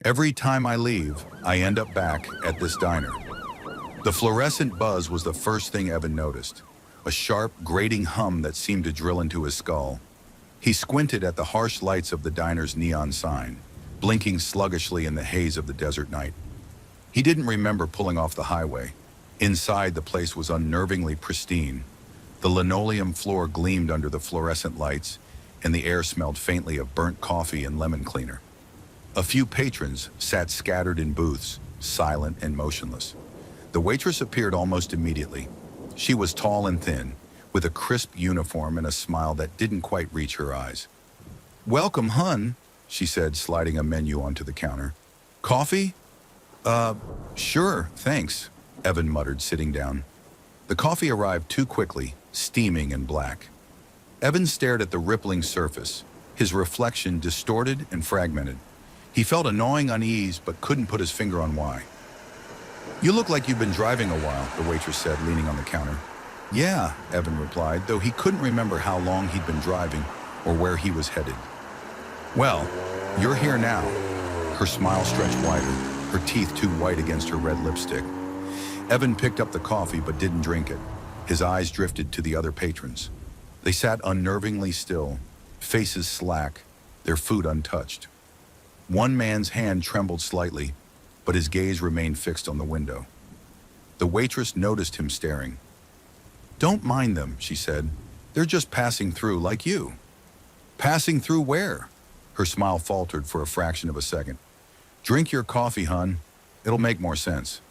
Every time I leave, I end up back at this diner. The fluorescent buzz was the first thing Evan noticed, a sharp, grating hum that seemed to drill into his skull. He squinted at the harsh lights of the diner's neon sign, blinking sluggishly in the haze of the desert night. He didn't remember pulling off the highway. Inside, the place was unnervingly pristine. The linoleum floor gleamed under the fluorescent lights, and the air smelled faintly of burnt coffee and lemon cleaner. A few patrons sat scattered in booths, silent and motionless. The waitress appeared almost immediately. She was tall and thin, with a crisp uniform and a smile that didn't quite reach her eyes. "Welcome, hun," she said, sliding a menu onto the counter. "Coffee?" Sure, thanks," Evan muttered, sitting down. The coffee arrived too quickly, steaming and black. Evan stared at the rippling surface, his reflection distorted and fragmented. He felt a gnawing unease but couldn't put his finger on why. "You look like you've been driving a while," the waitress said, leaning on the counter. "Yeah," Evan replied, though he couldn't remember how long he'd been driving or where he was headed. "Well, you're here now." Her smile stretched wider, her teeth too white against her red lipstick. Evan picked up the coffee but didn't drink it. His eyes drifted to the other patrons. They sat unnervingly still, faces slack, their food untouched. One man's hand trembled slightly, but his gaze remained fixed on the window. The waitress noticed him staring. "Don't mind them," she said. "They're just passing through like you." "Passing through where?" Her smile faltered for a fraction of a second. "Drink your coffee, hun. It'll make more sense."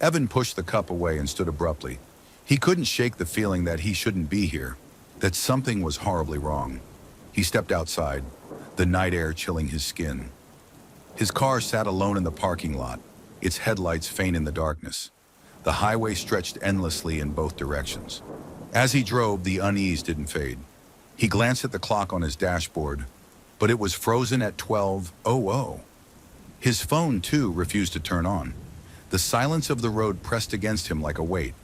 Evan pushed the cup away and stood abruptly. He couldn't shake the feeling that he shouldn't be here, that something was horribly wrong. He stepped outside, the night air chilling his skin. His car sat alone in the parking lot, its headlights faint in the darkness. The highway stretched endlessly in both directions. As he drove, the unease didn't fade. He glanced at the clock on his dashboard, but it was frozen at 12:00. His phone, too, refused to turn on. The silence of the road pressed against him like a weight.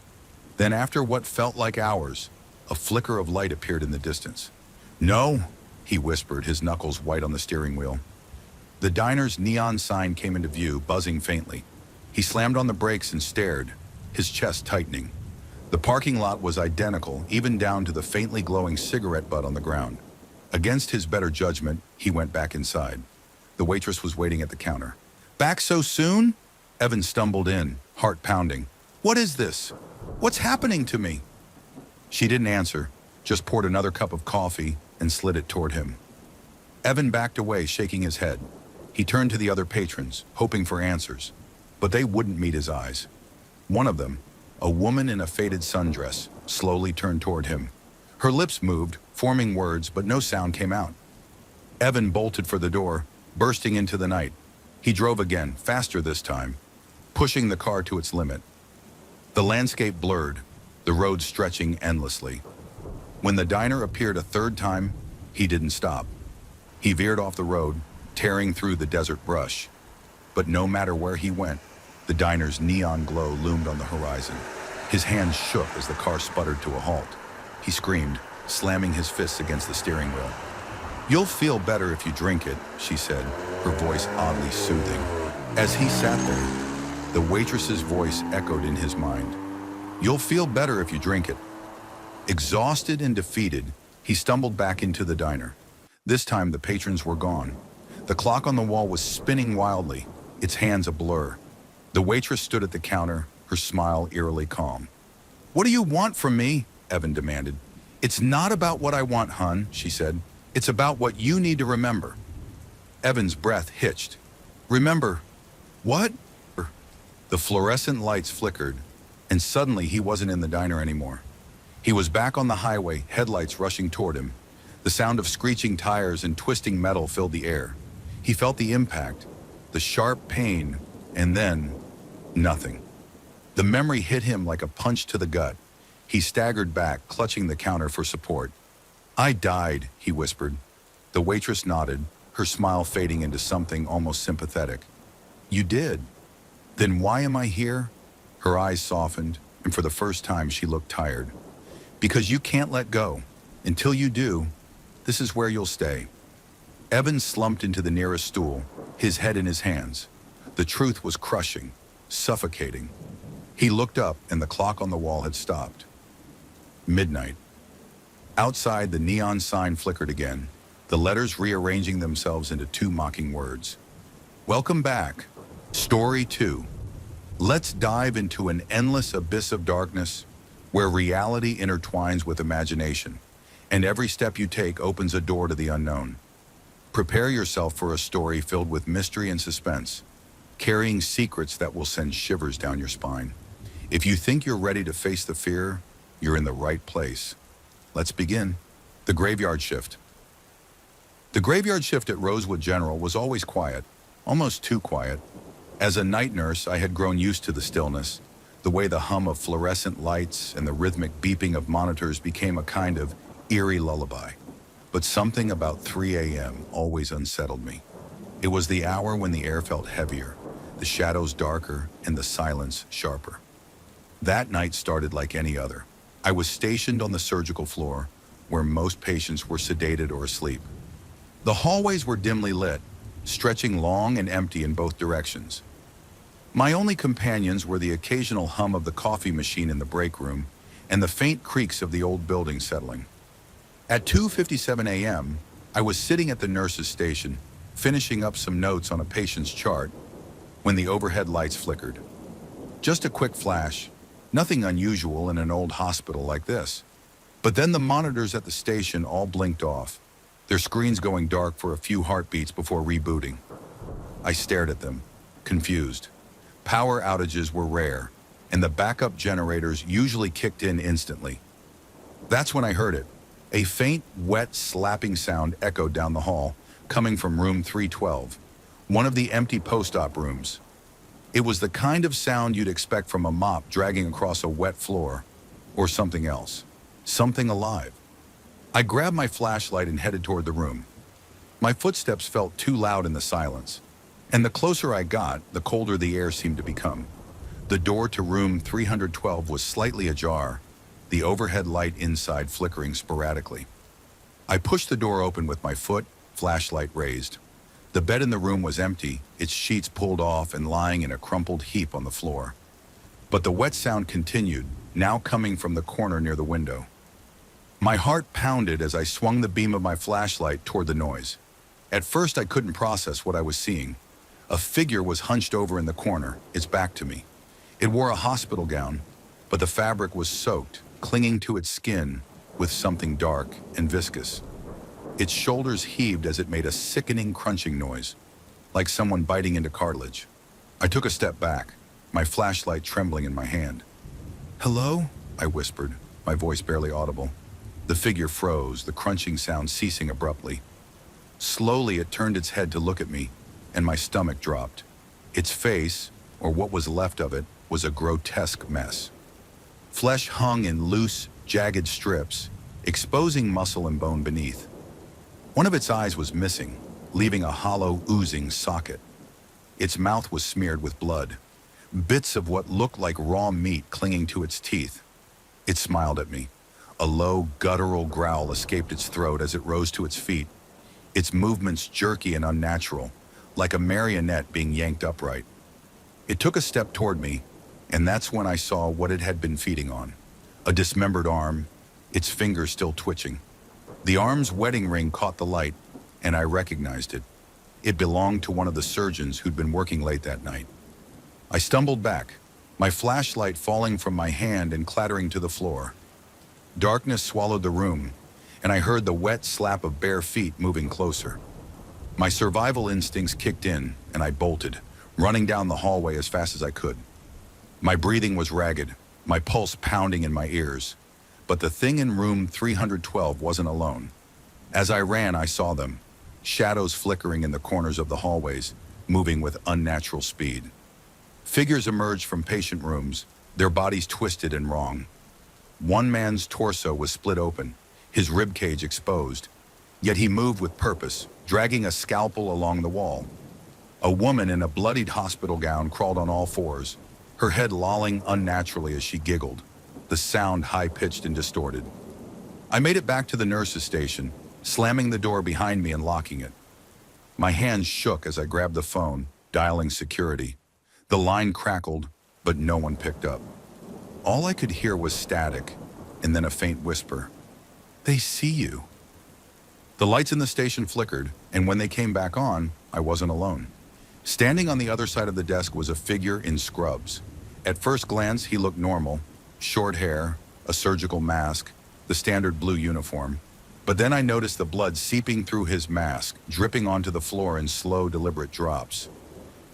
Then, after what felt like hours, a flicker of light appeared in the distance. "No," he whispered, his knuckles white on the steering wheel. The diner's neon sign came into view, buzzing faintly. He slammed on the brakes and stared, his chest tightening. The parking lot was identical, even down to the faintly glowing cigarette butt on the ground. Against his better judgment, he went back inside. The waitress was waiting at the counter. "Back so soon?" Evan stumbled in, heart pounding. "What is this? What's happening to me?" She didn't answer, just poured another cup of coffee and slid it toward him. Evan backed away, shaking his head. He turned to the other patrons, hoping for answers, but they wouldn't meet his eyes. One of them, a woman in a faded sundress, slowly turned toward him. Her lips moved, forming words, but no sound came out. Evan bolted for the door, bursting into the night. He drove again, faster this time, pushing the car to its limit. The landscape blurred, the road stretching endlessly. When the diner appeared a third time, he didn't stop. He veered off the road, tearing through the desert brush. But no matter where he went, the diner's neon glow loomed on the horizon. His hands shook as the car sputtered to a halt. He screamed, slamming his fists against the steering wheel. "You'll feel better if you drink it," she said, her voice oddly soothing. As he sat there, the waitress's voice echoed in his mind. "You'll feel better if you drink it." Exhausted and defeated, he stumbled back into the diner. This time the patrons were gone. The clock on the wall was spinning wildly, its hands a blur. The waitress stood at the counter, her smile eerily calm. "What do you want from me?" Evan demanded. "It's not about what I want, hun," she said. "It's about what you need to remember." Evan's breath hitched. "Remember what?" The fluorescent lights flickered, and suddenly he wasn't in the diner anymore. He was back on the highway, headlights rushing toward him. The sound of screeching tires and twisting metal filled the air. He felt the impact, the sharp pain, and then nothing. The memory hit him like a punch to the gut. He staggered back, clutching the counter for support. "I died," he whispered. The waitress nodded, her smile fading into something almost sympathetic. "You did? Then why am I here?" Her eyes softened, and for the first time she looked tired. "Because you can't let go. Until you do, this is where you'll stay." Evan slumped into the nearest stool, his head in his hands. The truth was crushing, suffocating. He looked up and the clock on the wall had stopped. Midnight. Outside, the neon sign flickered again, the letters rearranging themselves into two mocking words. Welcome back. Story 2. Let's dive into an endless abyss of darkness where reality intertwines with imagination, and every step you take opens a door to the unknown. Prepare yourself for a story filled with mystery and suspense, carrying secrets that will send shivers down your spine. If you think you're ready to face the fear, you're in the right place. Let's begin. The graveyard shift. The graveyard shift at Rosewood General was always quiet, almost too quiet. As a night nurse, I had grown used to the stillness, the way the hum of fluorescent lights and the rhythmic beeping of monitors became a kind of eerie lullaby. But something about 3 a.m. always unsettled me. It was the hour when the air felt heavier, the shadows darker, and the silence sharper. That night started like any other. I was stationed on the surgical floor, where most patients were sedated or asleep. The hallways were dimly lit, stretching long and empty in both directions. My only companions were the occasional hum of the coffee machine in the break room and the faint creaks of the old building settling. At 2:57 a.m., I was sitting at the nurse's station, finishing up some notes on a patient's chart, when the overhead lights flickered. Just a quick flash, nothing unusual in an old hospital like this. But then the monitors at the station all blinked off, their screens going dark for a few heartbeats before rebooting. I stared at them, confused. Power outages were rare, and the backup generators usually kicked in instantly. That's when I heard it. A faint, wet, slapping sound echoed down the hall, coming from room 312, one of the empty post-op rooms. It was the kind of sound you'd expect from a mop dragging across a wet floor, or something else, something alive. I grabbed my flashlight and headed toward the room. My footsteps felt too loud in the silence, and the closer I got, the colder the air seemed to become. The door to room 312 was slightly ajar, the overhead light inside flickering sporadically. I pushed the door open with my foot, flashlight raised. The bed in the room was empty, its sheets pulled off and lying in a crumpled heap on the floor. But the wet sound continued, now coming from the corner near the window. My heart pounded as I swung the beam of my flashlight toward the noise. At first, I couldn't process what I was seeing. A figure was hunched over in the corner, its back to me. It wore a hospital gown, but the fabric was soaked, clinging to its skin with something dark and viscous. Its shoulders heaved as it made a sickening crunching noise, like someone biting into cartilage. I took a step back, my flashlight trembling in my hand. "Hello?" I whispered, my voice barely audible. The figure froze, the crunching sound ceasing abruptly. Slowly, it turned its head to look at me, and my stomach dropped. Its face, or what was left of it, was a grotesque mess. Flesh hung in loose, jagged strips, exposing muscle and bone beneath. One of its eyes was missing, leaving a hollow, oozing socket. Its mouth was smeared with blood, bits of what looked like raw meat clinging to its teeth. It smiled at me. A low, guttural growl escaped its throat as it rose to its feet, its movements jerky and unnatural, like a marionette being yanked upright. It took a step toward me, and that's when I saw what it had been feeding on. A dismembered arm, its fingers still twitching. The arm's wedding ring caught the light, and I recognized it. It belonged to one of the surgeons who'd been working late that night. I stumbled back, my flashlight falling from my hand and clattering to the floor. Darkness swallowed the room, and I heard the wet slap of bare feet moving closer. My survival instincts kicked in, and I bolted, running down the hallway as fast as I could. My breathing was ragged, my pulse pounding in my ears. But the thing in room 312 wasn't alone. As I ran, I saw them, shadows flickering in the corners of the hallways, moving with unnatural speed. Figures emerged from patient rooms, their bodies twisted and wrong. One man's torso was split open, his ribcage exposed, yet he moved with purpose, dragging a scalpel along the wall. A woman in a bloodied hospital gown crawled on all fours, her head lolling unnaturally as she giggled, the sound high-pitched and distorted. I made it back to the nurse's station, slamming the door behind me and locking it. My hands shook as I grabbed the phone, dialing security. The line crackled, but no one picked up. All I could hear was static, and then a faint whisper. "They see you." The lights in the station flickered, and when they came back on, I wasn't alone. Standing on the other side of the desk was a figure in scrubs. At first glance, he looked normal. Short hair, a surgical mask, the standard blue uniform. But then I noticed the blood seeping through his mask, dripping onto the floor in slow, deliberate drops.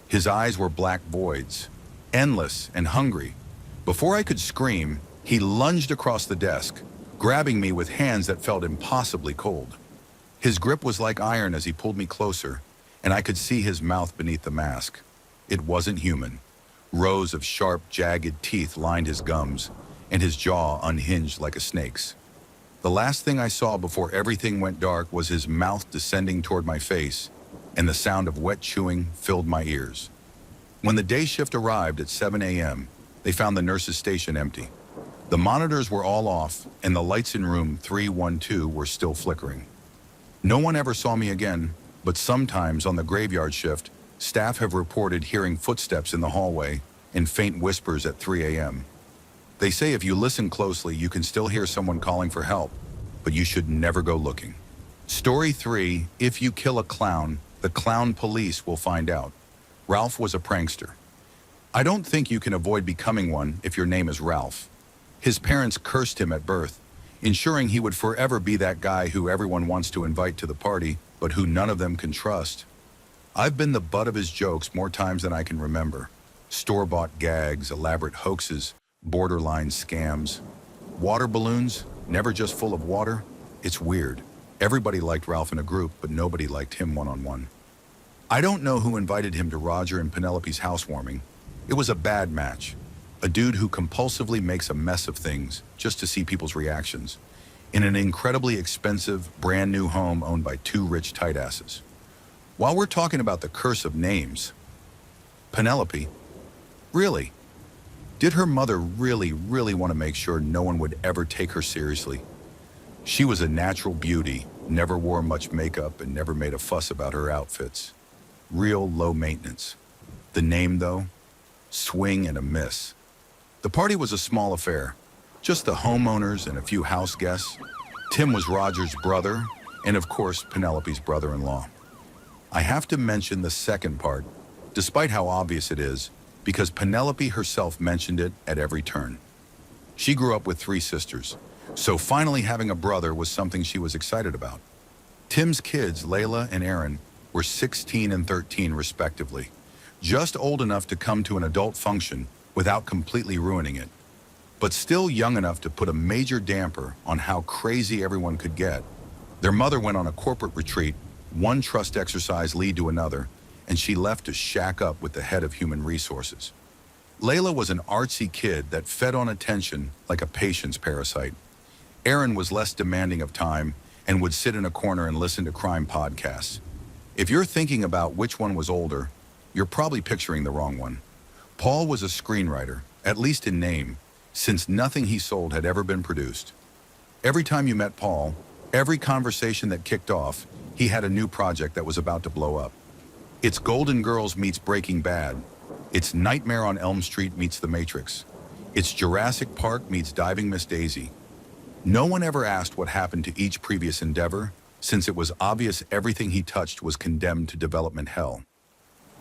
His eyes were black voids, endless and hungry. Before I could scream, he lunged across the desk, grabbing me with hands that felt impossibly cold. His grip was like iron as he pulled me closer, and I could see his mouth beneath the mask. It wasn't human. Rows of sharp, jagged teeth lined his gums, and his jaw unhinged like a snake's. The last thing I saw before everything went dark was his mouth descending toward my face, and the sound of wet chewing filled my ears. When the day shift arrived at 7 a.m., they found the nurse's station empty. The monitors were all off, and the lights in room 312 were still flickering. No one ever saw me again, but sometimes on the graveyard shift, staff have reported hearing footsteps in the hallway and faint whispers at 3 a.m. They say if you listen closely, you can still hear someone calling for help, but you should never go looking. Story 3, if you kill a clown, the clown police will find out. Ralph was a prankster. I don't think you can avoid becoming one if your name is Ralph. His parents cursed him at birth, ensuring he would forever be that guy who everyone wants to invite to the party, but who none of them can trust. I've been the butt of his jokes more times than I can remember. Store-bought gags, elaborate hoaxes, borderline scams. Water balloons, never just full of water. It's weird. Everybody liked Ralph in a group, but nobody liked him one-on-one. I don't know who invited him to Roger and Penelope's housewarming. It was a bad match. A dude who compulsively makes a mess of things just to see people's reactions, in an incredibly expensive, brand new home owned by two rich tight asses. While we're talking about the curse of names, Penelope, really? Did her mother really want to make sure no one would ever take her seriously? She was a natural beauty, never wore much makeup, and never made a fuss about her outfits. Real low maintenance. The name, though? Swing and a miss. The party was a small affair, just the homeowners and a few house guests. Tim was Roger's brother, and of course, Penelope's brother-in-law. I have to mention the second part, despite how obvious it is, because Penelope herself mentioned it at every turn. She grew up with 3 sisters, so finally having a brother was something she was excited about. Tim's kids, Layla and Aaron, were 16 and 13 respectively, just old enough to come to an adult function without completely ruining it, but still young enough to put a major damper on how crazy everyone could get. Their mother went on a corporate retreat, one trust exercise lead to another, and she left to shack up with the head of human resources. Layla was an artsy kid that fed on attention like a patience parasite. Aaron was less demanding of time and would sit in a corner and listen to crime podcasts. If you're thinking about which one was older, you're probably picturing the wrong one. Paul was a screenwriter, at least in name, since nothing he sold had ever been produced. Every time you met Paul, every conversation that kicked off, he had a new project that was about to blow up. It's Golden Girls meets Breaking Bad. It's Nightmare on Elm Street meets The Matrix. It's Jurassic Park meets Diving Miss Daisy. No one ever asked what happened to each previous endeavor, since it was obvious everything he touched was condemned to development hell.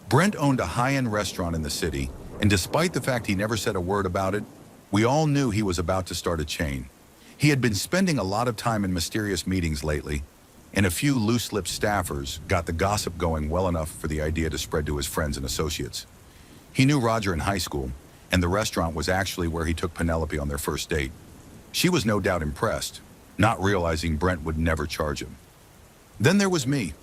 Brent owned a high-end restaurant in the city, and despite the fact he never said a word about it, we all knew he was about to start a chain. He had been spending a lot of time in mysterious meetings lately, and a few loose-lipped staffers got the gossip going well enough for the idea to spread to his friends and associates. He knew Roger in high school, and the restaurant was actually where he took Penelope on their first date. She was no doubt impressed, not realizing Brent would never charge him. Then there was me,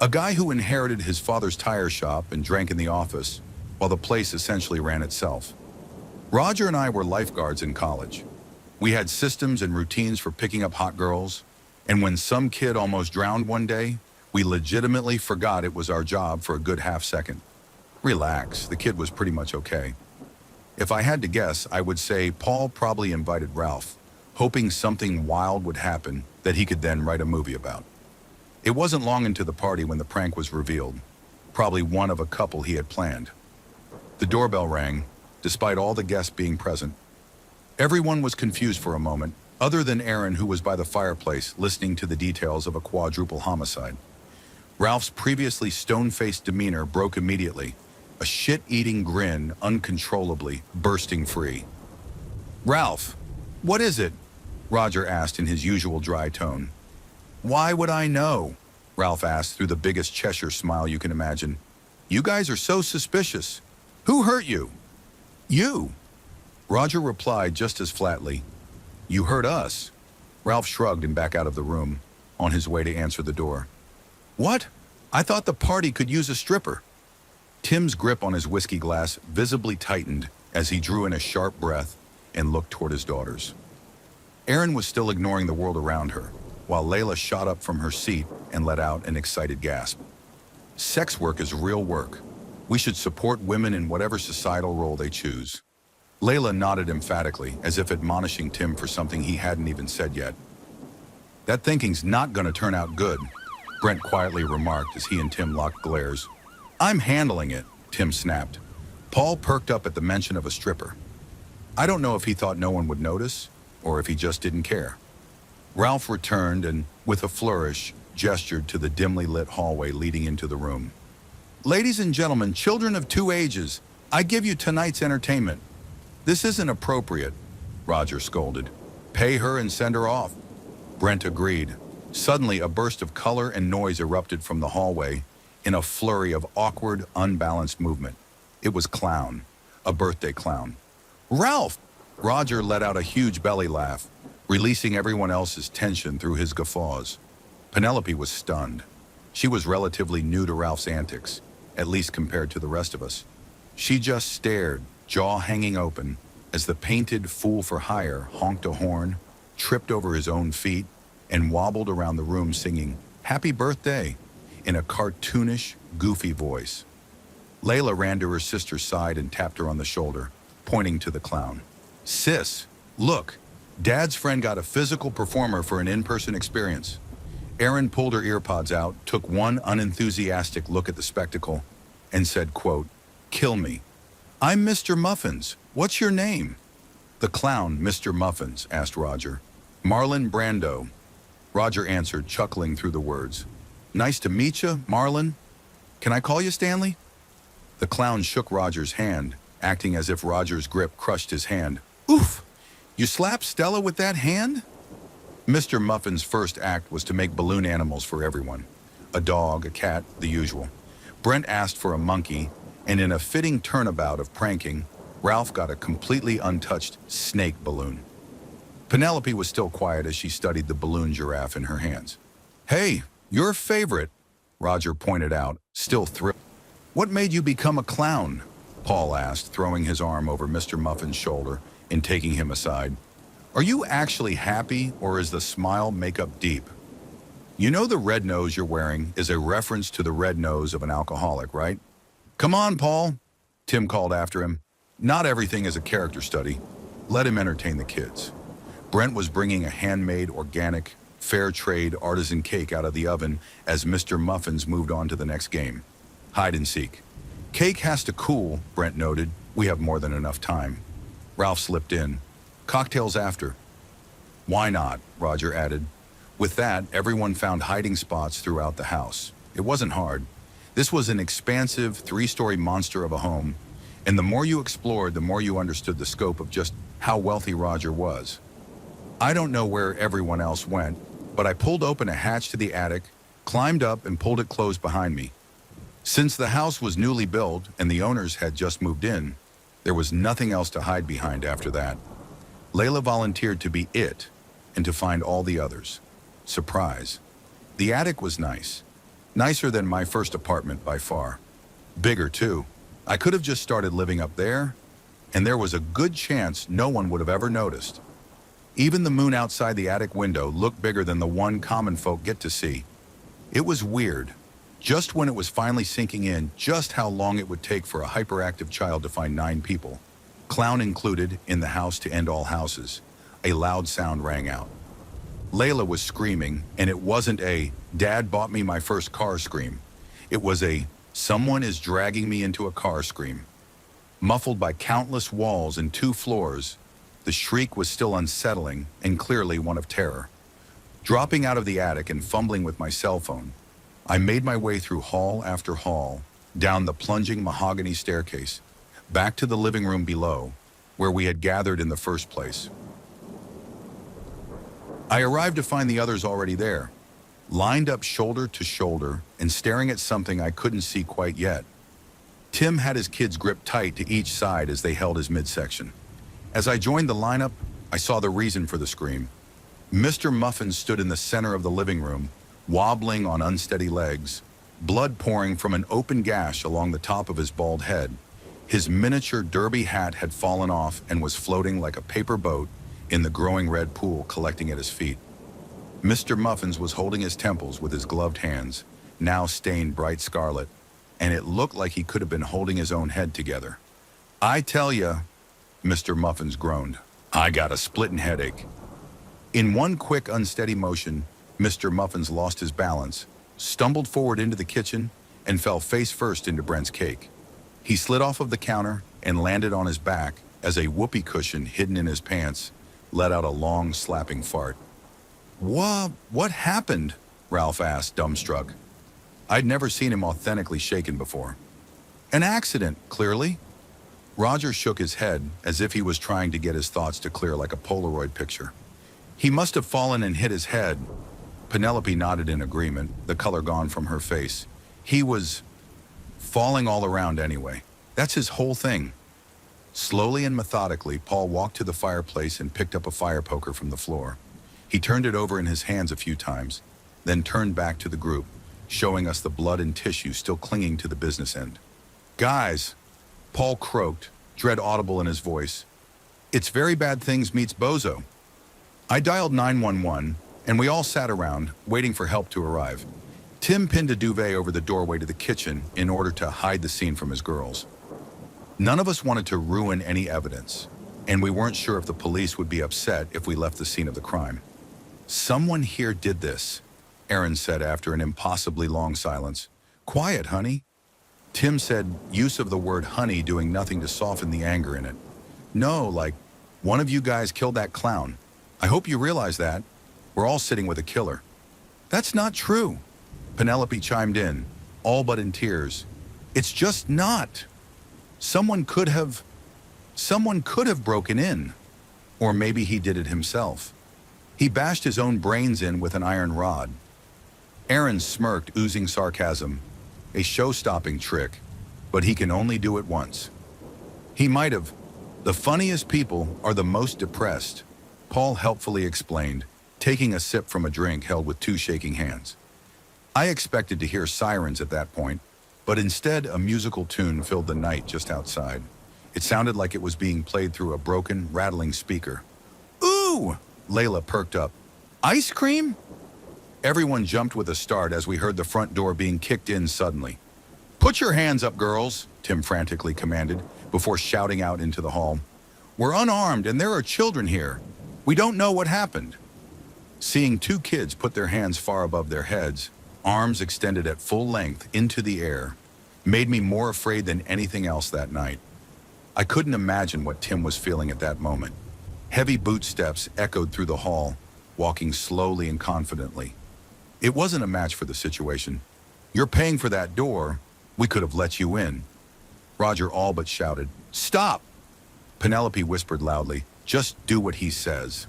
a guy who inherited his father's tire shop and drank in the office, while the place essentially ran itself. Roger and I were lifeguards in college. We had systems and routines for picking up hot girls, and when some kid almost drowned one day, we legitimately forgot it was our job for a good half second. Relax, the kid was pretty much okay. If I had to guess, I would say Paul probably invited Ralph, hoping something wild would happen that he could then write a movie about. It wasn't long into the party when the prank was revealed, probably one of a couple he had planned. The doorbell rang, despite all the guests being present. Everyone was confused for a moment, other than Aaron, who was by the fireplace listening to the details of a quadruple homicide. Ralph's previously stone-faced demeanor broke immediately, a shit-eating grin uncontrollably bursting free. "Ralph, what is it?" Roger asked in his usual dry tone. "Why would I know?" Ralph asked through the biggest Cheshire smile you can imagine. "You guys are so suspicious. Who hurt you?" "You." Roger replied just as flatly. "You hurt us." Ralph shrugged and backed out of the room, on his way to answer the door. "What? I thought the party could use a stripper." Tim's grip on his whiskey glass visibly tightened as he drew in a sharp breath and looked toward his daughters. Erin was still ignoring the world around her, while Layla shot up from her seat and let out an excited gasp. "Sex work is real work. We should support women in whatever societal role they choose." Layla nodded emphatically, as if admonishing Tim for something he hadn't even said yet. "That thinking's not gonna turn out good," Brent quietly remarked as he and Tim locked glares. "I'm handling it," Tim snapped. Paul perked up at the mention of a stripper. I don't know if he thought no one would notice, or if he just didn't care. Ralph returned and, with a flourish, gestured to the dimly lit hallway leading into the room. "Ladies and gentlemen, children of two ages, I give you tonight's entertainment." "This isn't appropriate," Roger scolded. "Pay her and send her off." Brent agreed. Suddenly, a burst of color and noise erupted from the hallway in a flurry of awkward, unbalanced movement. It was Clown, a birthday clown. "Ralph!" Roger let out a huge belly laugh, releasing everyone else's tension through his guffaws. Penelope was stunned. She was relatively new to Ralph's antics, at least compared to the rest of us. She just stared, jaw hanging open, as the painted fool for hire honked a horn, tripped over his own feet, and wobbled around the room singing "Happy Birthday" in a cartoonish, goofy voice. Layla ran to her sister's side and tapped her on the shoulder, pointing to the clown. "Sis, look, Dad's friend got a physical performer for an in-person experience." Erin pulled her earpods out, took one unenthusiastic look at the spectacle, and said, quote, "Kill me. I'm Mr. Muffins. What's your name?" The clown, Mr. Muffins, asked Roger. "Marlon Brando." Roger answered, chuckling through the words. "Nice to meet you, Marlon. Can I call you Stanley?" The clown shook Roger's hand, acting as if Roger's grip crushed his hand. "Oof! You slapped Stella with that hand?" Mr. Muffin's first act was to make balloon animals for everyone. A dog, a cat, the usual. Brent asked for a monkey, and in a fitting turnabout of pranking, Ralph got a completely untouched snake balloon. Penelope was still quiet as she studied the balloon giraffe in her hands. "Hey, your favorite," Roger pointed out, still thrilled. "What made you become a clown?" Paul asked, throwing his arm over Mr. Muffin's shoulder and taking him aside. "Are you actually happy, or is the smile makeup deep? You know the red nose you're wearing is a reference to the red nose of an alcoholic, right?" "Come on, Paul," Tim called after him. "Not everything is a character study. Let him entertain the kids." Brent was bringing a handmade, organic, fair trade artisan cake out of the oven as Mr. Muffins moved on to the next game. Hide and seek. "Cake has to cool," Brent noted. "We have more than enough time." Ralph slipped in. "Cocktails after." "Why not?" Roger added. With that, everyone found hiding spots throughout the house. It wasn't hard. This was an expansive, three-story monster of a home, and the more you explored, the more you understood the scope of just how wealthy Roger was. I don't know where everyone else went, but I pulled open a hatch to the attic, climbed up, and pulled it closed behind me. Since the house was newly built and the owners had just moved in, there was nothing else to hide behind after that. Layla volunteered to be it and to find all the others. Surprise. The attic was nice. Nicer than my first apartment by far. Bigger, too. I could have just started living up there, and there was a good chance no one would have ever noticed. Even the moon outside the attic window looked bigger than the one common folk get to see. It was weird. Just when it was finally sinking in just how long it would take for a hyperactive child to find 9 people, clown included, in the house to end all houses, a loud sound rang out. Layla was screaming, and it wasn't a "Dad bought me my first car" scream. It was a "Someone is dragging me into a car" scream. Muffled by countless walls and 2 floors, the shriek was still unsettling and clearly one of terror. Dropping out of the attic and fumbling with my cell phone, I made my way through hall after hall, down the plunging mahogany staircase, back to the living room below, where we had gathered in the first place. I arrived to find the others already there, lined up shoulder to shoulder and staring at something I couldn't see quite yet. Tim had his kids gripped tight to each side as they held his midsection. As I joined the lineup, I saw the reason for the scream. Mr. Muffin stood in the center of the living room, wobbling on unsteady legs, blood pouring from an open gash along the top of his bald head. His miniature derby hat had fallen off and was floating like a paper boat in the growing red pool collecting at his feet. Mr. Muffins was holding his temples with his gloved hands, now stained bright scarlet, and it looked like he could have been holding his own head together. "I tell ya," Mr. Muffins groaned, "I got a splitting headache." In one quick, unsteady motion, Mr. Muffins lost his balance, stumbled forward into the kitchen, and fell face first into Brent's cake. He slid off of the counter and landed on his back as a whoopee cushion hidden in his pants let out a long, slapping fart. What happened?" Ralph asked, dumbstruck. I'd never seen him authentically shaken before. "An accident, clearly." Roger shook his head as if he was trying to get his thoughts to clear like a Polaroid picture. "He must have fallen and hit his head." Penelope nodded in agreement, the color gone from her face. "He was falling all around anyway. That's his whole thing." Slowly and methodically, Paul walked to the fireplace and picked up a fire poker from the floor. He turned it over in his hands a few times, then turned back to the group, showing us the blood and tissue still clinging to the business end. "Guys," Paul croaked, dread audible in his voice, "it's very bad things meets bozo." I dialed 911, and we all sat around, waiting for help to arrive. Tim pinned a duvet over the doorway to the kitchen in order to hide the scene from his girls. None of us wanted to ruin any evidence, and we weren't sure if the police would be upset if we left the scene of the crime. "Someone here did this," Aaron said after an impossibly long silence. "Quiet, honey." Tim said, use of the word honey doing nothing to soften the anger in it. "No, like, one of you guys killed that clown. I hope you realize that. We're all sitting with a killer." "That's not true," Penelope chimed in, all but in tears. "It's just not. Someone could have broken in. Or maybe he did it himself. He bashed his own brains in with an iron rod." Aaron smirked, oozing sarcasm. "A show-stopping trick, but he can only do it once." "He might have. The funniest people are the most depressed," Paul helpfully explained, taking a sip from a drink held with 2 shaking hands. I expected to hear sirens at that point, but instead a musical tune filled the night just outside. It sounded like it was being played through a broken, rattling speaker. "Ooh!" Layla perked up. "Ice cream?" Everyone jumped with a start as we heard the front door being kicked in suddenly. "Put your hands up, girls," Tim frantically commanded, before shouting out into the hall. "We're unarmed and there are children here. We don't know what happened." Seeing 2 kids put their hands far above their heads, arms extended at full length into the air, made me more afraid than anything else that night. I couldn't imagine what Tim was feeling at that moment. Heavy boot steps echoed through the hall, walking slowly and confidently. It wasn't a match for the situation. "You're paying for that door. We could have let you in." Roger all but shouted, "Stop!" Penelope whispered loudly, "Just do what he says."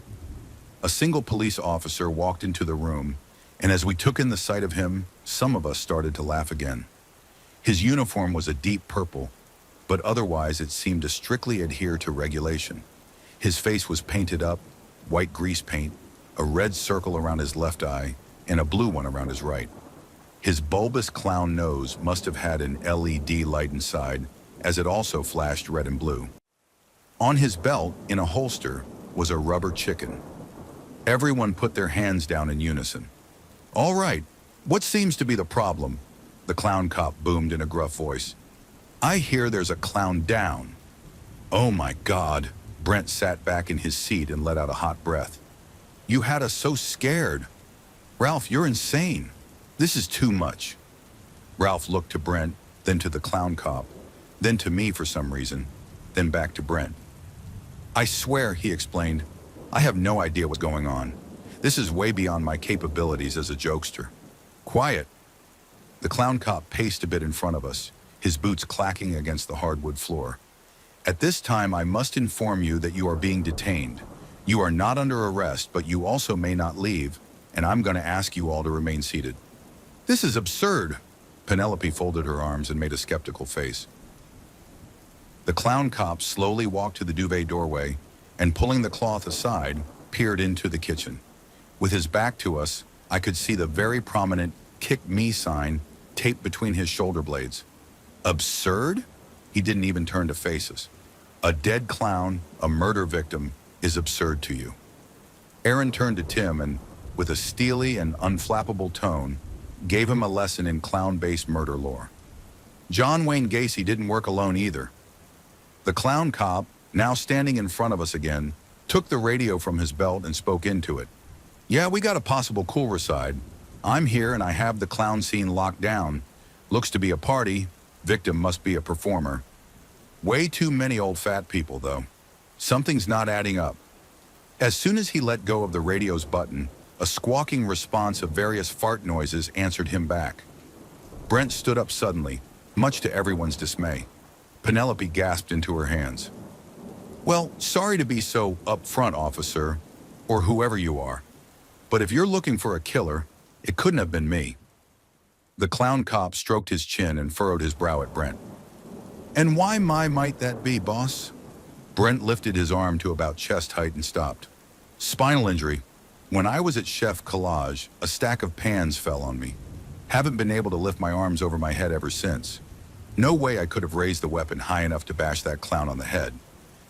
A single police officer walked into the room, and as we took in the sight of him, some of us started to laugh again. His uniform was a deep purple, but otherwise it seemed to strictly adhere to regulation. His face was painted up, white grease paint, a red circle around his left eye, and a blue one around his right. His bulbous clown nose must have had an LED light inside, as it also flashed red and blue. On his belt, in a holster, was a rubber chicken. Everyone put their hands down in unison. "All right, what seems to be the problem?" the clown cop boomed in a gruff voice. "I hear there's a clown down." "Oh my God," Brent sat back in his seat and let out a hot breath. You had us so scared. Ralph, you're insane. This is too much. Ralph looked to Brent, then to the clown cop, then to me for some reason, then back to Brent. I swear, he explained, I have no idea what's going on. This is way beyond my capabilities as a jokester. Quiet. The clown cop paced a bit in front of us, his boots clacking against the hardwood floor. At this time, I must inform you that you are being detained. You are not under arrest, but you also may not leave, and I'm going to ask you all to remain seated. This is absurd. Penelope folded her arms and made a skeptical face. The clown cop slowly walked to the duvet doorway and, pulling the cloth aside, peered into the kitchen. With his back to us, I could see the very prominent "Kick Me" sign taped between his shoulder blades. Absurd? He didn't even turn to face us. A dead clown, a murder victim, is absurd to you. Aaron turned to Tim and, with a steely and unflappable tone, gave him a lesson in clown-based murder lore. John Wayne Gacy didn't work alone either. The clown cop, now standing in front of us again, took the radio from his belt and spoke into it. Yeah, we got a possible cool-ricide. I'm here and I have the clown scene locked down. Looks to be a party. Victim must be a performer. Way too many old fat people, though. Something's not adding up. As soon as he let go of the radio's button, a squawking response of various fart noises answered him back. Brent stood up suddenly, much to everyone's dismay. Penelope gasped into her hands. Well, sorry to be so upfront, officer, or whoever you are, but if you're looking for a killer, it couldn't have been me. The clown cop stroked his chin and furrowed his brow at Brent. And why might that be, boss? Brent lifted his arm to about chest height and stopped. Spinal injury. When I was at Chef Collage, a stack of pans fell on me. Haven't been able to lift my arms over my head ever since. No way I could have raised the weapon high enough to bash that clown on the head.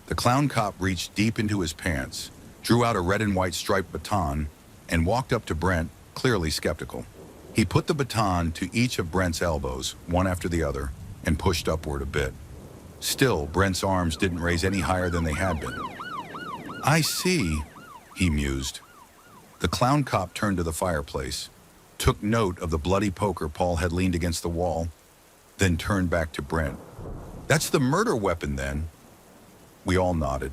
The clown cop reached deep into his pants, drew out a red and white striped baton, and walked up to Brent, clearly skeptical. He put the baton to each of Brent's elbows, one after the other, and pushed upward a bit. Still, Brent's arms didn't raise any higher than they had been. I see, he mused. The clown cop turned to the fireplace, took note of the bloody poker Paul had leaned against the wall, then turned back to Brent. That's the murder weapon, then? We all nodded.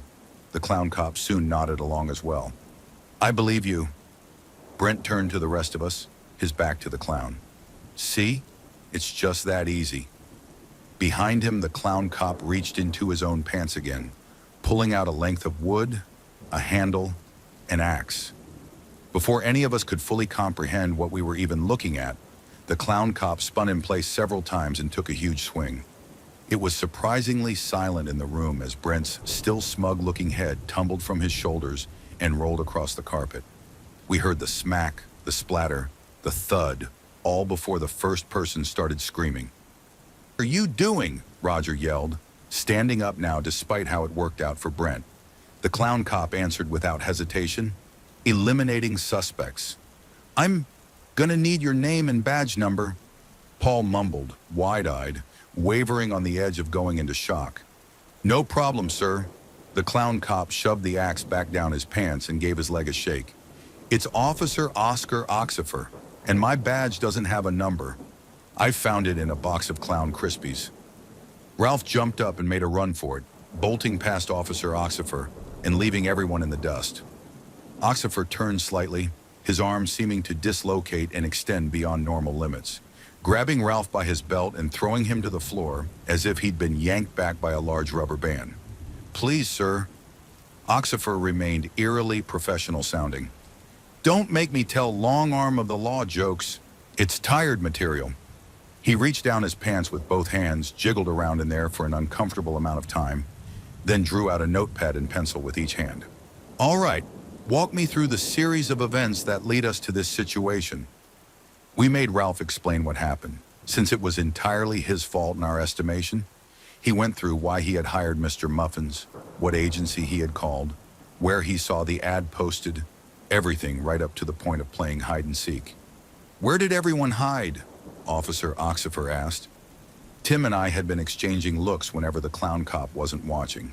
The clown cop soon nodded along as well. I believe you. Brent turned to the rest of us, his back to the clown. See? It's just that easy. Behind him, the clown cop reached into his own pants again, pulling out a length of wood, a handle, an axe. Before any of us could fully comprehend what we were even looking at, the clown cop spun in place several times and took a huge swing. It was surprisingly silent in the room as Brent's still smug-looking head tumbled from his shoulders and rolled across the carpet. We heard the smack, the splatter, the thud, all before the first person started screaming. What are you doing? Roger yelled, standing up now despite how it worked out for Brent. The clown cop answered without hesitation. Eliminating suspects. I'm gonna need your name and badge number. Paul mumbled, wide-eyed, wavering on the edge of going into shock. No problem, sir. The clown cop shoved the axe back down his pants and gave his leg a shake. It's Officer Oscar Oxifer, and my badge doesn't have a number. I found it in a box of Clown Krispies. Ralph jumped up and made a run for it, bolting past Officer Oxifer and leaving everyone in the dust. Oxifer turned slightly, his arms seeming to dislocate and extend beyond normal limits, grabbing Ralph by his belt and throwing him to the floor as if he'd been yanked back by a large rubber band. Please, sir. Oxifer remained eerily professional sounding. Don't make me tell long arm of the law jokes. It's tired material. He reached down his pants with both hands, jiggled around in there for an uncomfortable amount of time, then drew out a notepad and pencil with each hand. All right, walk me through the series of events that lead us to this situation. We made Ralph explain what happened. Since it was entirely his fault in our estimation, he went through why he had hired Mr. Muffins, what agency he had called, where he saw the ad posted, everything right up to the point of playing hide and seek. Where did everyone hide? Officer Oxifer asked. Tim and I had been exchanging looks whenever the clown cop wasn't watching.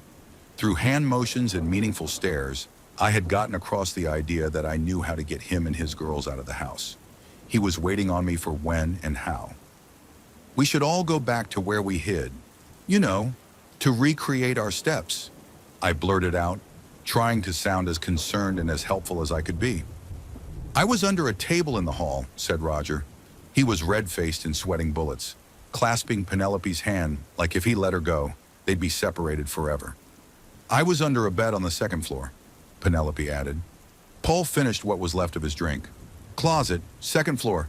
Through hand motions and meaningful stares, I had gotten across the idea that I knew how to get him and his girls out of the house. He was waiting on me for when and how. We should all go back to where we hid. You know, to recreate our steps. I blurted out, trying to sound as concerned and as helpful as I could be. I was under a table in the hall, said Roger. He was red-faced and sweating bullets, clasping Penelope's hand like if he let her go, they'd be separated forever. I was under a bed on the second floor, Penelope added. Paul finished what was left of his drink. Closet, second floor.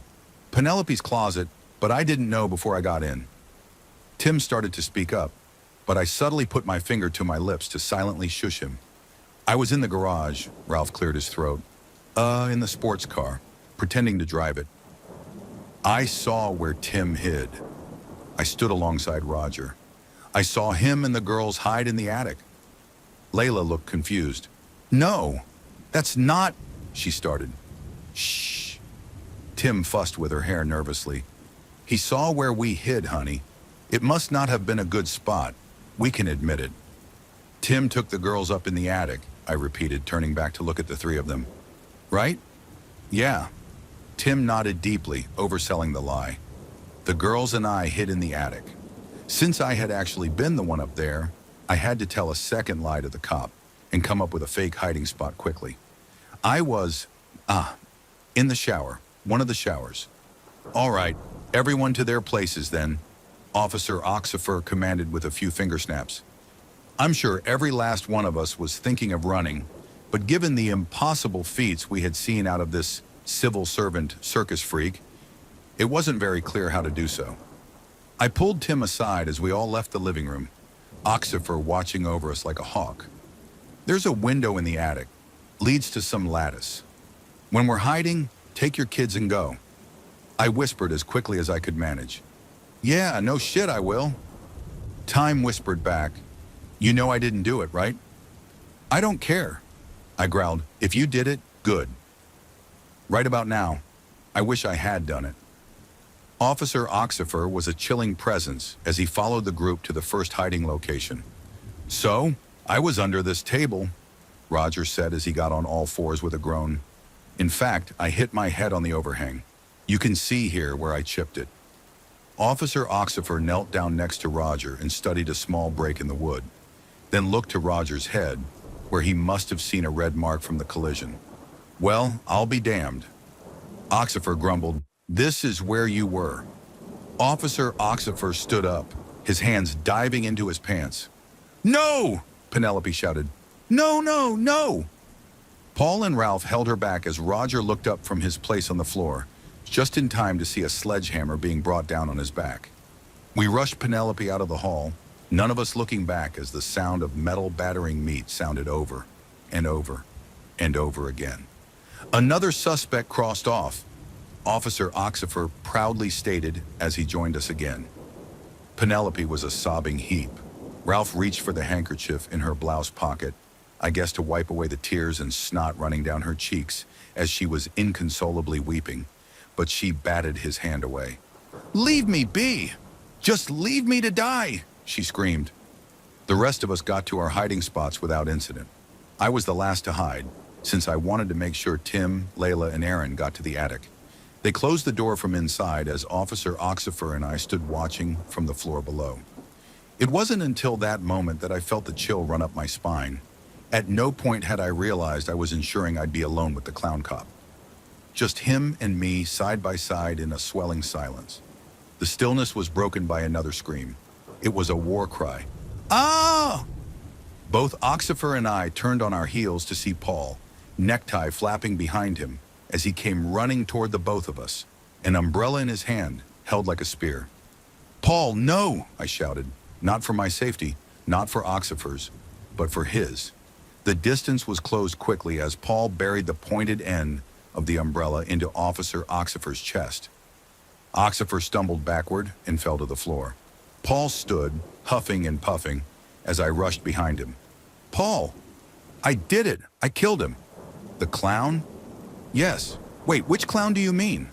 Penelope's closet, but I didn't know before I got in. Tim started to speak up, but I subtly put my finger to my lips to silently shush him. I was in the garage, Ralph cleared his throat. In the sports car, pretending to drive it. I saw where Tim hid. I stood alongside Roger. I saw him and the girls hide in the attic. Layla looked confused. No, that's not, she started. Shh. Tim fussed with her hair nervously. He saw where we hid, honey. It must not have been a good spot. We can admit it. Tim took the girls up in the attic, I repeated, turning back to look at the three of them. Right? Yeah. Tim nodded deeply, overselling the lie. The girls and I hid in the attic. Since I had actually been the one up there, I had to tell a second lie to the cop and come up with a fake hiding spot quickly. I was, in the shower, one of the showers. All right, everyone to their places then, Officer Oxifer commanded with a few finger snaps. I'm sure every last one of us was thinking of running, but given the impossible feats we had seen out of this civil servant circus freak, it wasn't very clear how to do so. I pulled Tim aside as we all left the living room, Oxifer watching over us like a hawk. There's a window in the attic, leads to some lattice. When we're hiding, take your kids and go. I whispered as quickly as I could manage. Yeah, no shit, I will. Time whispered back, you know I didn't do it, right? I don't care. I growled, if you did it, good. Right about now, I wish I had done it. Officer Oxifer was a chilling presence as he followed the group to the first hiding location. So, I was under this table, Roger said as he got on all fours with a groan. In fact, I hit my head on the overhang. You can see here where I chipped it. Officer Oxifer knelt down next to Roger and studied a small break in the wood, then looked to Roger's head, where he must have seen a red mark from the collision. Well, I'll be damned. Oxifer grumbled, this is where you were. Officer Oxifer stood up, his hands diving into his pants. No! Penelope shouted. No, no, no! Paul and Ralph held her back as Roger looked up from his place on the floor, just in time to see a sledgehammer being brought down on his back. We rushed Penelope out of the hall, none of us looking back as the sound of metal battering meat sounded over and over and over again. Another suspect crossed off, Officer Oxifer proudly stated as he joined us again. Penelope was a sobbing heap. Ralph reached for the handkerchief in her blouse pocket, I guess to wipe away the tears and snot running down her cheeks as she was inconsolably weeping, but she batted his hand away. Leave me be! Just leave me to die! She screamed. The rest of us got to our hiding spots without incident. I was the last to hide, since I wanted to make sure Tim, Layla, and Aaron got to the attic. They closed the door from inside as Officer Oxifer and I stood watching from the floor below. It wasn't until that moment that I felt the chill run up my spine. At no point had I realized I was ensuring I'd be alone with the clown cop. Just him and me side by side in a swelling silence. The stillness was broken by another scream. It was a war cry. Ah! Both Oxifer and I turned on our heels to see Paul, necktie flapping behind him, as he came running toward the both of us, an umbrella in his hand, held like a spear. Paul, no! I shouted. Not for my safety, not for Oxifer's, but for his. The distance was closed quickly as Paul buried the pointed end of the umbrella into Officer Oxifer's chest. Oxifer stumbled backward and fell to the floor. Paul stood, huffing and puffing, as I rushed behind him. Paul! I did it! I killed him! The clown? Yes. Wait, which clown do you mean?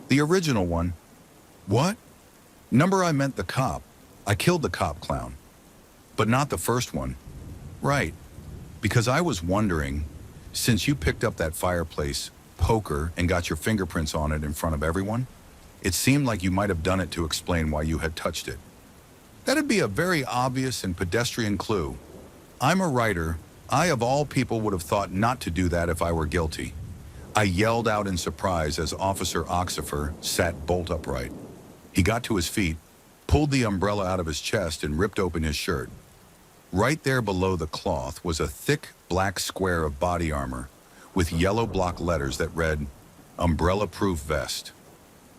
The original one. What? Number I meant the cop. I killed the cop clown. But not the first one. Right. Because I was wondering, Since you picked up that fireplace poker and got your fingerprints on it in front of everyone, it seemed like you might have done it to explain why you had touched it. That'd be a very obvious and pedestrian clue. I'm a writer. I, of all people, would have thought not to do that if I were guilty. I yelled out in surprise as Officer Oxifer sat bolt upright. He got to his feet, pulled the umbrella out of his chest, and ripped open his shirt. Right there below the cloth was a thick black square of body armor with yellow block letters that read, "Umbrella-proof vest."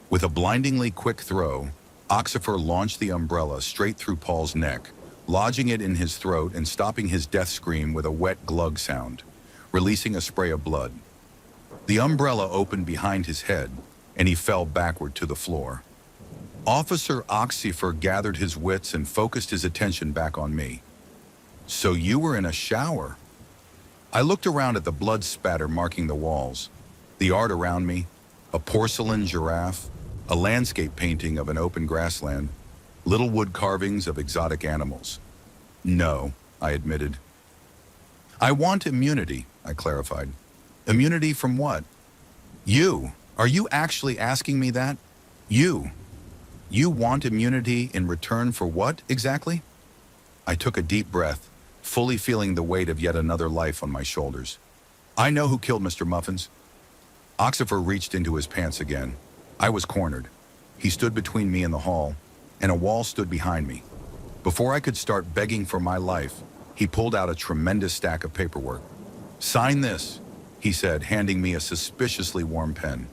With a blindingly quick throw, Oxifer launched the umbrella straight through Paul's neck, lodging it in his throat and stopping his death scream with a wet glug sound, releasing a spray of blood. The umbrella opened behind his head, and he fell backward to the floor. Officer Oxifer gathered his wits and focused his attention back on me. "So you were in a shower?" I looked around at the blood spatter marking the walls, the art around me, a porcelain giraffe, a landscape painting of an open grassland, little wood carvings of exotic animals. "No," I admitted. "I want immunity," I clarified. "Immunity from what?" "You. Are you actually asking me that? You. You want immunity in return for what, exactly?" I took a deep breath, fully feeling the weight of yet another life on my shoulders. "I know who killed Mr. Muffins." Oxifer reached into his pants again. I was cornered. He stood between me and the hall, and a wall stood behind me. Before I could start begging for my life, he pulled out a tremendous stack of paperwork. "Sign this," he said, handing me a suspiciously warm pen.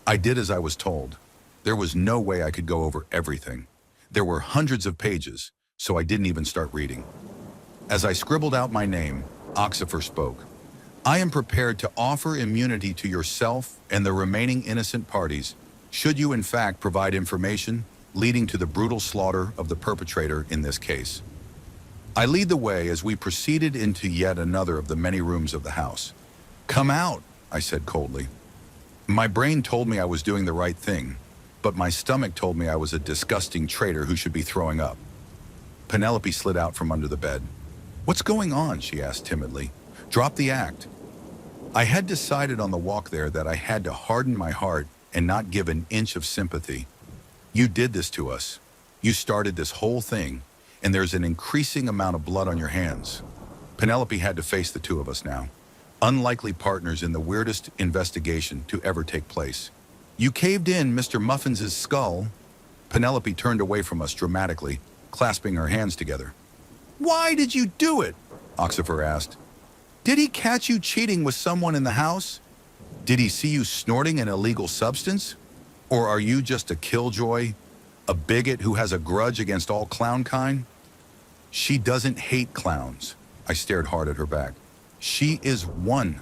I did as I was told. There was no way I could go over everything. There were hundreds of pages, so I didn't even start reading. As I scribbled out my name, Oxifer spoke. "I am prepared to offer immunity to yourself and the remaining innocent parties, should you in fact provide information leading to the brutal slaughter of the perpetrator in this case." I lead the way as we proceeded into yet another of the many rooms of the house. "Come out," I said coldly. My brain told me I was doing the right thing, but my stomach told me I was a disgusting traitor who should be throwing up. Penelope slid out from under the bed. "What's going on?" she asked timidly. "Drop the act." I had decided on the walk there that I had to harden my heart and not give an inch of sympathy. "You did this to us. You started this whole thing, and there's an increasing amount of blood on your hands." Penelope had to face the two of us now, unlikely partners in the weirdest investigation to ever take place. "You caved in Mr. Muffins's skull." Penelope turned away from us dramatically, clasping her hands together. "Why did you do it?" Oxifer asked. "Did he catch you cheating with someone in the house? Did he see you snorting an illegal substance? Or are you just a killjoy, a bigot who has a grudge against all clown kind?" "She doesn't hate clowns." I stared hard at her back. "She is one."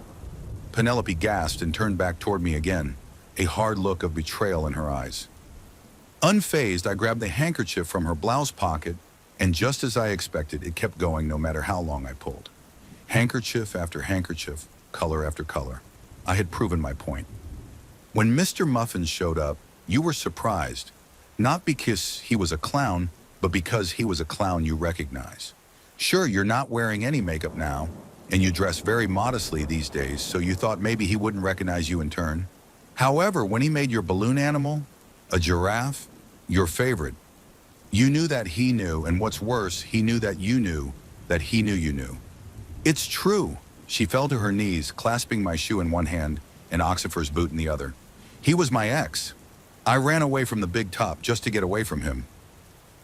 Penelope gasped and turned back toward me again, a hard look of betrayal in her eyes. Unfazed, I grabbed the handkerchief from her blouse pocket, and just as I expected, it kept going no matter how long I pulled. Handkerchief after handkerchief, color after color. I had proven my point. When Mr. Muffins showed up, you were surprised, not because he was a clown, but because he was a clown you recognize. Sure, you're not wearing any makeup now, and you dress very modestly these days, so you thought maybe he wouldn't recognize you in turn. However, when he made your balloon animal, a giraffe, your favorite, you knew that he knew, and what's worse, he knew that you knew you knew. "It's true." She fell to her knees, clasping my shoe in one hand and Oxifer's boot in the other. "He was my ex. I ran away from the big top just to get away from him.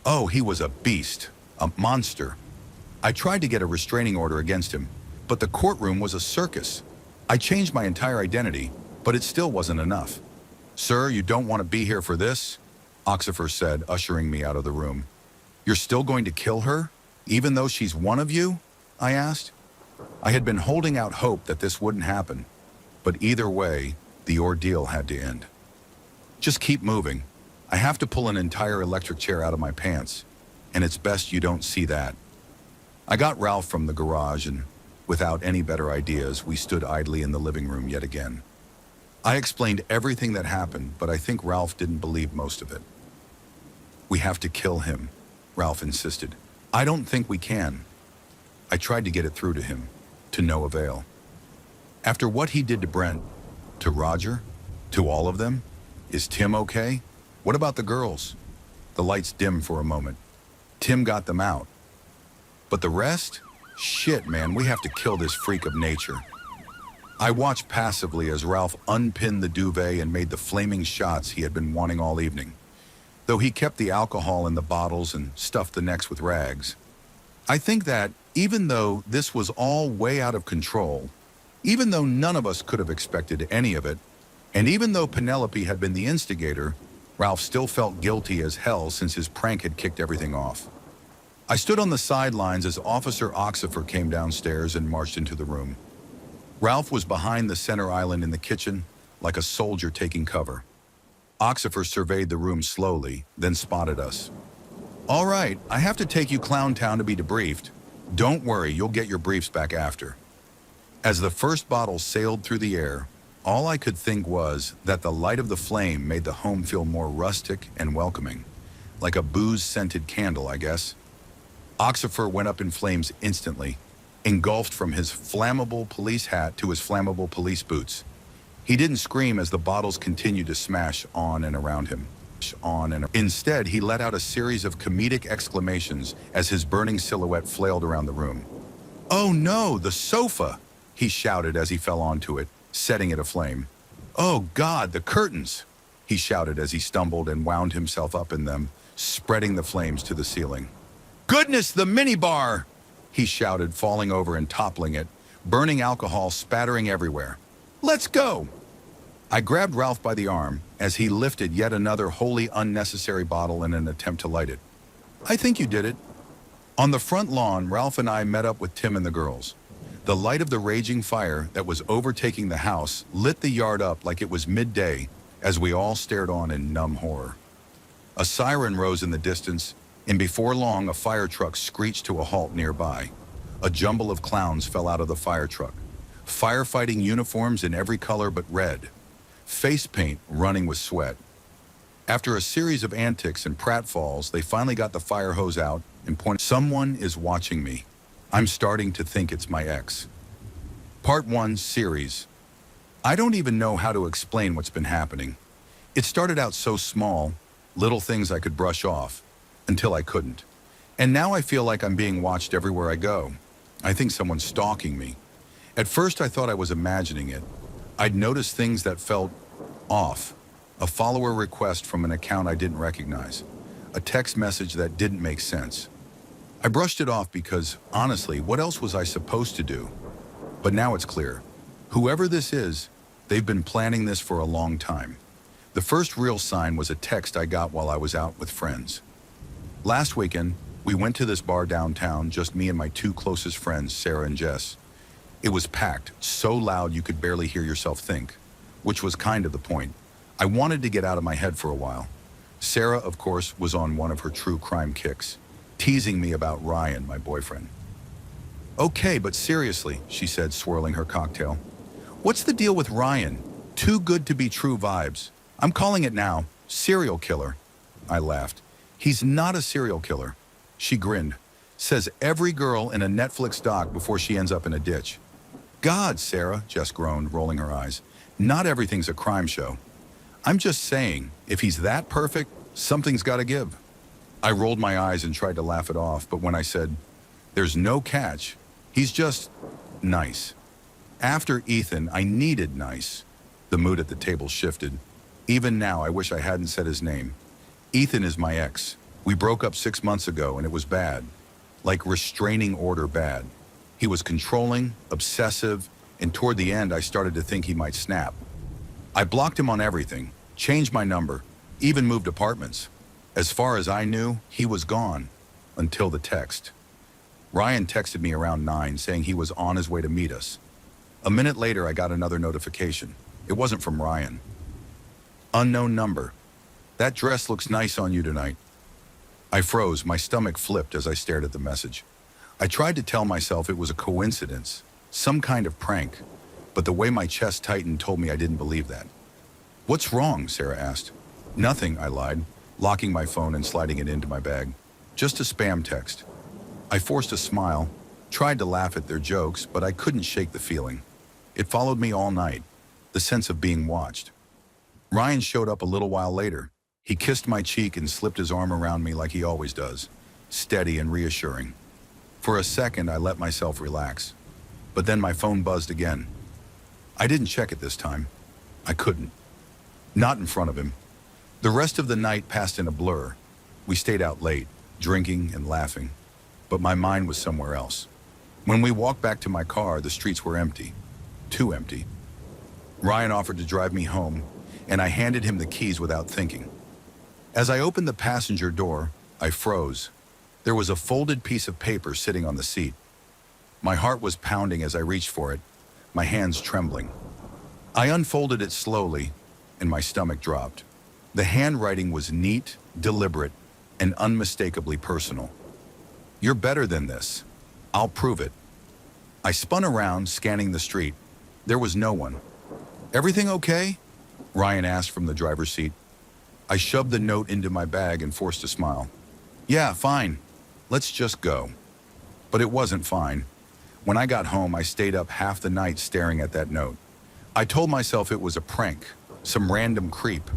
Oh, he was a beast, a monster. I tried to get a restraining order against him, but the courtroom was a circus. I changed my entire identity, but it still wasn't enough." "Sir, you don't want to be here for this?" Oxifer said, ushering me out of the room. "You're still going to kill her, even though she's one of you?" I asked. I had been holding out hope that this wouldn't happen, but either way, the ordeal had to end. "Just keep moving. I have to pull an entire electric chair out of my pants, and it's best you don't see that." I got Ralph from the garage, and without any better ideas, we stood idly in the living room yet again. I explained everything that happened, but I think Ralph didn't believe most of it. "We have to kill him," Ralph insisted. "I don't think we can." I tried to get it through to him, to no avail. After what he did to Brent, to Roger, to all of them, is Tim okay? What about the girls? The lights dimmed for a moment. Tim got them out. But the rest? Shit, man, we have to kill this freak of nature. I watched passively as Ralph unpinned the duvet and made the flaming shots he had been wanting all evening. Though he kept the alcohol in the bottles and stuffed the necks with rags. I think that, even though this was all way out of control, even though none of us could have expected any of it, and even though Penelope had been the instigator, Ralph still felt guilty as hell since his prank had kicked everything off. I stood on the sidelines as Officer Oxifer came downstairs and marched into the room. Ralph was behind the center island in the kitchen, like a soldier taking cover. Oxifer surveyed the room slowly, then spotted us. "All right, I have to take you Clowntown to be debriefed. Don't worry, you'll get your briefs back after." As the first bottle sailed through the air, all I could think was that the light of the flame made the home feel more rustic and welcoming. Like a booze-scented candle, I guess. Oxifer went up in flames instantly, engulfed from his flammable police hat to his flammable police boots. He didn't scream as the bottles continued to smash on and around him. Instead, he let out a series of comedic exclamations as his burning silhouette flailed around the room. "Oh no, the sofa!" he shouted as he fell onto it, setting it aflame. "Oh God, the curtains!" he shouted as he stumbled and wound himself up in them, spreading the flames to the ceiling. "Goodness, the minibar!" he shouted, falling over and toppling it, burning alcohol spattering everywhere. "Let's go!" I grabbed Ralph by the arm as he lifted yet another wholly unnecessary bottle in an attempt to light it. "I think you did it." On the front lawn, Ralph and I met up with Tim and the girls. The light of the raging fire that was overtaking the house lit the yard up like it was midday as we all stared on in numb horror. A siren rose in the distance, and before long a fire truck screeched to a halt nearby. A jumble of clowns fell out of the fire truck. Firefighting uniforms in every color but red. Face paint running with sweat. After a series of antics and pratfalls, they finally got the fire hose out and pointed. "Someone is watching me. I'm starting to think it's my ex." Part 1 series. I don't even know how to explain what's been happening. It started out so small, little things I could brush off, until I couldn't. And now I feel like I'm being watched everywhere I go. I think someone's stalking me. At first I thought I was imagining it. I'd noticed things that felt off. A follower request from an account I didn't recognize. A text message that didn't make sense. I brushed it off because, honestly, what else was I supposed to do? But now it's clear. Whoever this is, they've been planning this for a long time. The first real sign was a text I got while I was out with friends. Last weekend, we went to this bar downtown, just me and my two closest friends, Sarah and Jess. It was packed, so loud you could barely hear yourself think, which was kind of the point. I wanted to get out of my head for a while. Sarah, of course, was on one of her true crime kicks, teasing me about Ryan, my boyfriend. "Okay, but seriously," she said, swirling her cocktail. "What's the deal with Ryan? Too good to be true vibes. I'm calling it now. Serial killer." I laughed. "He's not a serial killer." She grinned. "Says every girl in a Netflix doc before she ends up in a ditch." "God, Sarah," Jess groaned, rolling her eyes. "Not everything's a crime show. I'm just saying, if he's that perfect, something's got to give." I rolled my eyes and tried to laugh it off, but when I said, "There's no catch, he's just nice." After Ethan, I needed nice. The mood at the table shifted. Even now, I wish I hadn't said his name. Ethan is my ex. We broke up 6 months ago, and it was bad. Like restraining order bad. He was controlling, obsessive, and toward the end, I started to think he might snap. I blocked him on everything, changed my number, even moved apartments. As far as I knew, he was gone, until the text. Ryan texted me around 9 saying he was on his way to meet us. A minute later, I got another notification. It wasn't from Ryan. "Unknown number. That dress looks nice on you tonight." I froze, my stomach flipped as I stared at the message. I tried to tell myself it was a coincidence, some kind of prank, but the way my chest tightened told me I didn't believe that. "What's wrong?" Sarah asked. "Nothing," I lied, locking my phone and sliding it into my bag. "Just a spam text." I forced a smile, tried to laugh at their jokes, but I couldn't shake the feeling. It followed me all night, the sense of being watched. Ryan showed up a little while later. He kissed my cheek and slipped his arm around me like he always does, steady and reassuring. For a second, I let myself relax. But then my phone buzzed again. I didn't check it this time. I couldn't. Not in front of him. The rest of the night passed in a blur. We stayed out late, drinking and laughing. But my mind was somewhere else. When we walked back to my car, the streets were empty. Too empty. Ryan offered to drive me home, and I handed him the keys without thinking. As I opened the passenger door, I froze. There was a folded piece of paper sitting on the seat. My heart was pounding as I reached for it, my hands trembling. I unfolded it slowly, and my stomach dropped. The handwriting was neat, deliberate, and unmistakably personal. "You're better than this. I'll prove it." I spun around, scanning the street. There was no one. "Everything okay?" Ryan asked from the driver's seat. I shoved the note into my bag and forced a smile. "Yeah, fine. Let's just go." But it wasn't fine. When I got home, I stayed up half the night staring at that note. I told myself it was a prank, some random creep.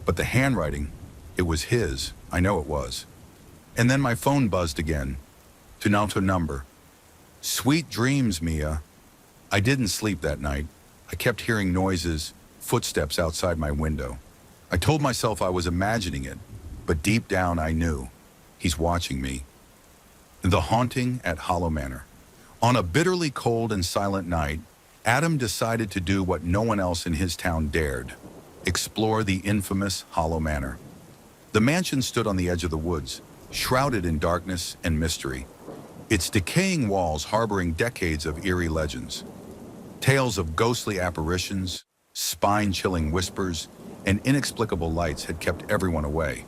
But the handwriting, it was his. I know it was. And then my phone buzzed again. Tonalto number. "Sweet dreams, Mia." I didn't sleep that night. I kept hearing noises, footsteps outside my window. I told myself I was imagining it, but deep down I knew. He's watching me. The haunting at Hollow Manor. On a bitterly cold and silent night, Adam decided to do what no one else in his town dared: explore the infamous Hollow Manor. The mansion stood on the edge of the woods, shrouded in darkness and mystery, its decaying walls harboring decades of eerie legends. Tales of ghostly apparitions, spine-chilling whispers, and inexplicable lights had kept everyone away.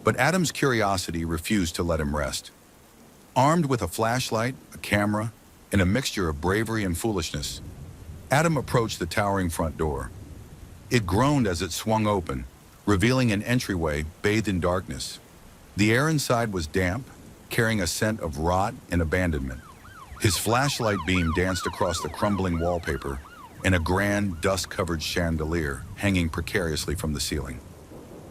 But Adam's curiosity refused to let him rest. Armed with a flashlight, a camera, and a mixture of bravery and foolishness, Adam approached the towering front door. It groaned as it swung open, revealing an entryway bathed in darkness. The air inside was damp, carrying a scent of rot and abandonment. His flashlight beam danced across the crumbling wallpaper and a grand, dust-covered chandelier hanging precariously from the ceiling.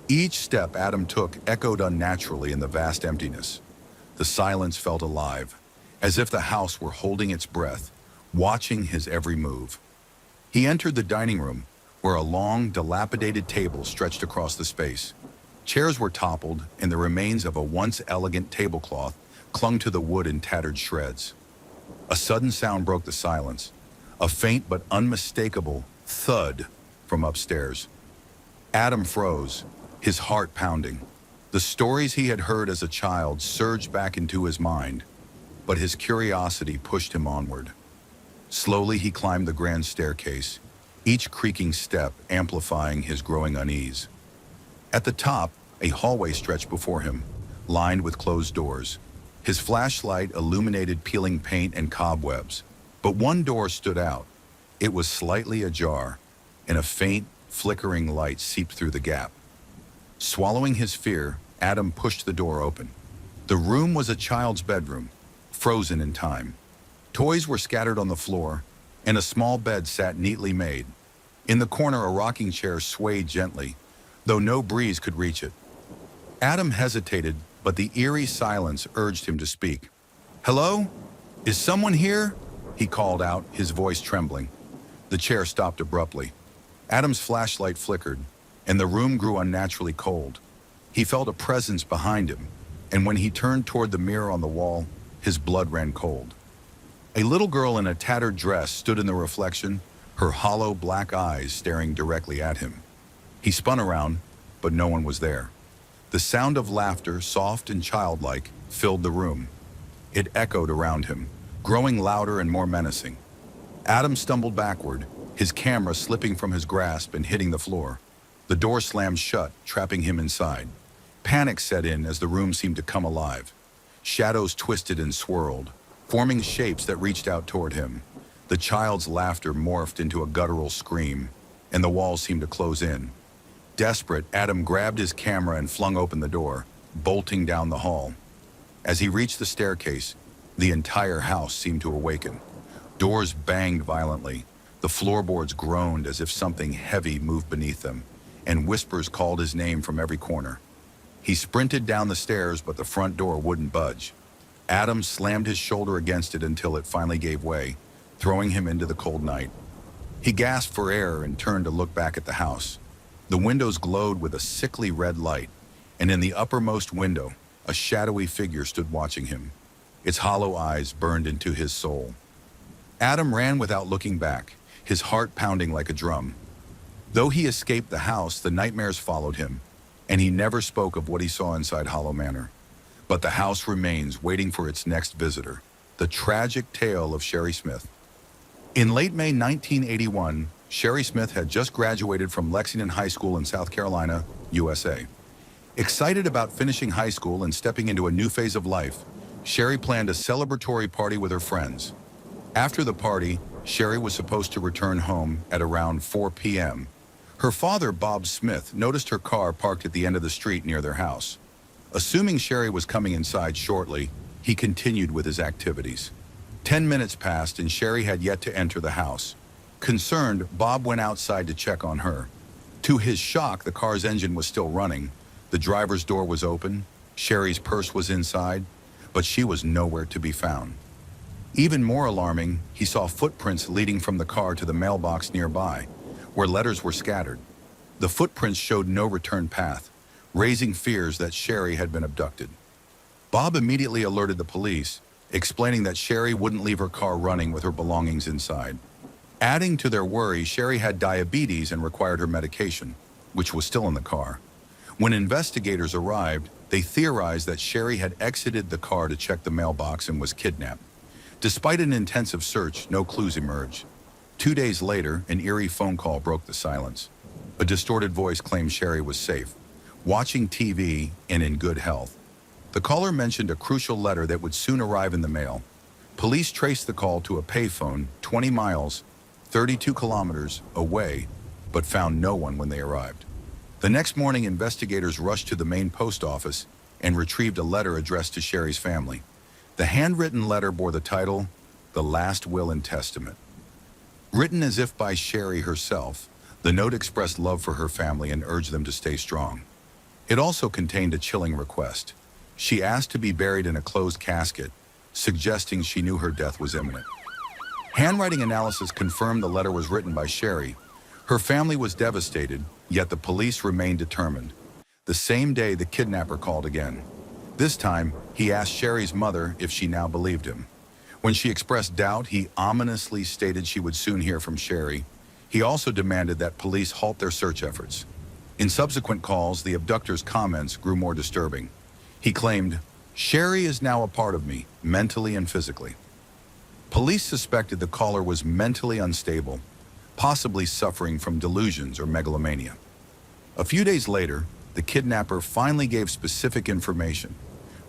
Each step Adam took echoed unnaturally in the vast emptiness. The silence felt alive, as if the house were holding its breath, watching his every move. He entered the dining room, where a long, dilapidated table stretched across the space. Chairs were toppled, and the remains of a once elegant tablecloth clung to the wood in tattered shreds. A sudden sound broke the silence, a faint but unmistakable thud from upstairs. Adam froze, his heart pounding. The stories he had heard as a child surged back into his mind, but his curiosity pushed him onward. Slowly he climbed the grand staircase, each creaking step amplifying his growing unease. At the top, a hallway stretched before him, lined with closed doors. His flashlight illuminated peeling paint and cobwebs, but one door stood out. It was slightly ajar, and a faint, flickering light seeped through the gap. Swallowing his fear, Adam pushed the door open. The room was a child's bedroom, frozen in time. Toys were scattered on the floor, and a small bed sat neatly made. In the corner, a rocking chair swayed gently, though no breeze could reach it. Adam hesitated, but the eerie silence urged him to speak. "Hello? Is someone here?" he called out, his voice trembling. The chair stopped abruptly. Adam's flashlight flickered, and the room grew unnaturally cold. He felt a presence behind him, and when he turned toward the mirror on the wall, his blood ran cold. A little girl in a tattered dress stood in the reflection, her hollow black eyes staring directly at him. He spun around, but no one was there. The sound of laughter, soft and childlike, filled the room. It echoed around him, growing louder and more menacing. Adam stumbled backward, his camera slipping from his grasp and hitting the floor. The door slammed shut, trapping him inside. Panic set in as the room seemed to come alive. Shadows twisted and swirled, forming shapes that reached out toward him. The child's laughter morphed into a guttural scream, and the walls seemed to close in. Desperate, Adam grabbed his camera and flung open the door, bolting down the hall. As he reached the staircase, the entire house seemed to awaken. Doors banged violently, The floorboards groaned as if something heavy moved beneath them, and whispers called his name from every corner. He sprinted down the stairs, but the front door wouldn't budge. Adam slammed his shoulder against it until it finally gave way, throwing him into the cold night. He gasped for air and turned to look back at the house. The windows glowed with a sickly red light, and in the uppermost window, a shadowy figure stood watching him. Its hollow eyes burned into his soul. Adam ran without looking back, his heart pounding like a drum. Though he escaped the house, the nightmares followed him, and he never spoke of what he saw inside Hollow Manor. But the house remains, waiting for its next visitor, the tragic tale of Sherry Smith. In late May 1981, Sherry Smith had just graduated from Lexington High School in South Carolina, USA. Excited about finishing high school and stepping into a new phase of life, Sherry planned a celebratory party with her friends. After the party, Sherry was supposed to return home at around 4 p.m. Her father, Bob Smith, noticed her car parked at the end of the street near their house. Assuming Sherry was coming inside shortly, he continued with his activities. 10 minutes passed and Sherry had yet to enter the house. Concerned, Bob went outside to check on her. To his shock, the car's engine was still running. The driver's door was open, Sherry's purse was inside, but she was nowhere to be found. Even more alarming, he saw footprints leading from the car to the mailbox nearby, where letters were scattered. The footprints showed no return path, raising fears that Sherry had been abducted. Bob immediately alerted the police, explaining that Sherry wouldn't leave her car running with her belongings inside. Adding to their worry, Sherry had diabetes and required her medication, which was still in the car. When investigators arrived, they theorized that Sherry had exited the car to check the mailbox and was kidnapped. Despite an intensive search, no clues emerged. 2 days later, an eerie phone call broke the silence. A distorted voice claimed Sherry was safe, watching TV and in good health. The caller mentioned a crucial letter that would soon arrive in the mail. Police traced the call to a payphone 20 miles, 32 kilometers away, but found no one when they arrived. The next morning, investigators rushed to the main post office and retrieved a letter addressed to Sherry's family. The handwritten letter bore the title, The Last Will and Testament. Written as if by Sherry herself, the note expressed love for her family and urged them to stay strong. It also contained a chilling request. She asked to be buried in a closed casket, suggesting she knew her death was imminent. Handwriting analysis confirmed the letter was written by Sherry. Her family was devastated, yet the police remained determined. The same day, the kidnapper called again. This time, he asked Sherry's mother if she now believed him. When she expressed doubt, he ominously stated she would soon hear from Sherry. He also demanded that police halt their search efforts. In subsequent calls, the abductor's comments grew more disturbing. He claimed, "Sherry is now a part of me, mentally and physically." Police suspected the caller was mentally unstable, possibly suffering from delusions or megalomania. A few days later, the kidnapper finally gave specific information,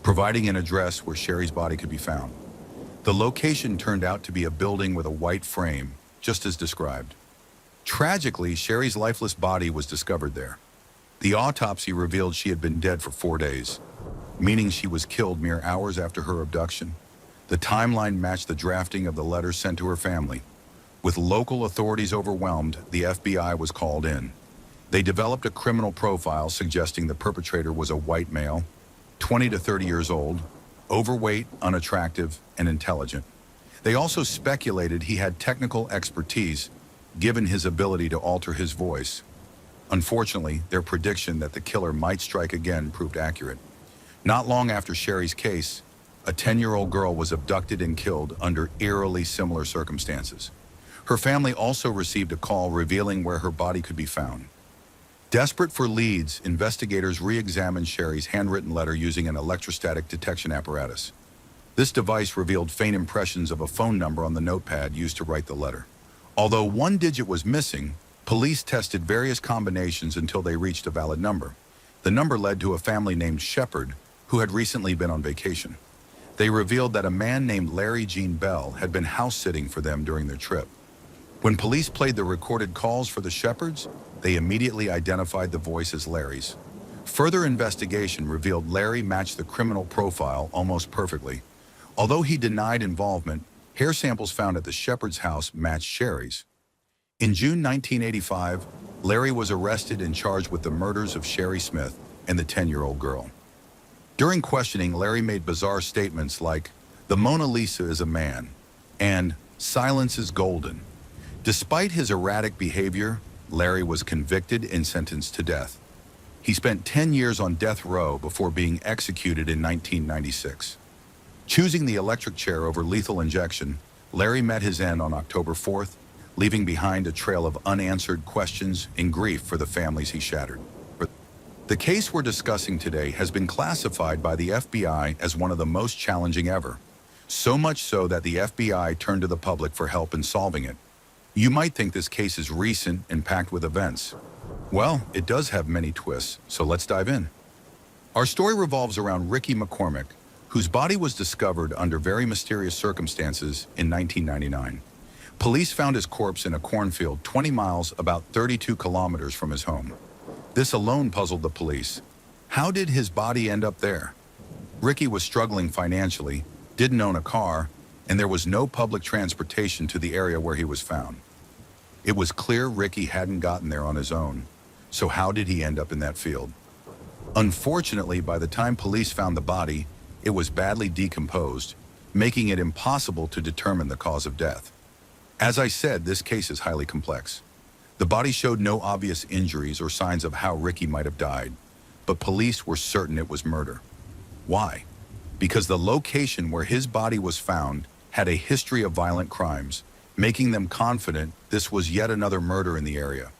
providing an address where Sherry's body could be found. The location turned out to be a building with a white frame, just as described. Tragically, Sherry's lifeless body was discovered there. The autopsy revealed she had been dead for 4 days, meaning she was killed mere hours after her abduction. The timeline matched the drafting of the letter sent to her family. With local authorities overwhelmed, the FBI was called in. They developed a criminal profile suggesting the perpetrator was a white male, 20 to 30 years old, overweight, unattractive, and intelligent. They also speculated he had technical expertise, given his ability to alter his voice. Unfortunately, their prediction that the killer might strike again proved accurate. Not long after Sherry's case, a 10-year-old girl was abducted and killed under eerily similar circumstances. Her family also received a call revealing where her body could be found. Desperate for leads, investigators re-examined Sherry's handwritten letter using an electrostatic detection apparatus. This device revealed faint impressions of a phone number on the notepad used to write the letter. Although one digit was missing, police tested various combinations until they reached a valid number. The number led to a family named Shepard, who had recently been on vacation. They revealed that a man named Larry Gene Bell had been house-sitting for them during their trip. When police played the recorded calls for the Shepards, they immediately identified the voice as Larry's. Further investigation revealed Larry matched the criminal profile almost perfectly. Although he denied involvement, hair samples found at the Shepards' house matched Sherry's. In June 1985, Larry was arrested and charged with the murders of Sherry Smith and the 10-year-old girl. During questioning, Larry made bizarre statements like, "The Mona Lisa is a man," and "Silence is golden." Despite his erratic behavior, Larry was convicted and sentenced to death. He spent 10 years on death row before being executed in 1996. Choosing the electric chair over lethal injection, Larry met his end on October 4th, leaving behind a trail of unanswered questions and grief for the families he shattered. The case we're discussing today has been classified by the FBI as one of the most challenging ever, so much so that the FBI turned to the public for help in solving it. You might think this case is recent and packed with events. Well, it does have many twists, so let's dive in. Our story revolves around Ricky McCormick, whose body was discovered under very mysterious circumstances in 1999. Police found his corpse in a cornfield 20 miles, about 32 kilometers from his home. This alone puzzled the police. How did his body end up there? Ricky was struggling financially, didn't own a car, and there was no public transportation to the area where he was found. It was clear Ricky hadn't gotten there on his own. So how did he end up in that field? Unfortunately, by the time police found the body, it was badly decomposed, making it impossible to determine the cause of death. As I said, this case is highly complex. The body showed no obvious injuries or signs of how Ricky might have died, but police were certain it was murder. Why? Because the location where his body was found had a history of violent crimes, making them confident this was yet another murder in the area.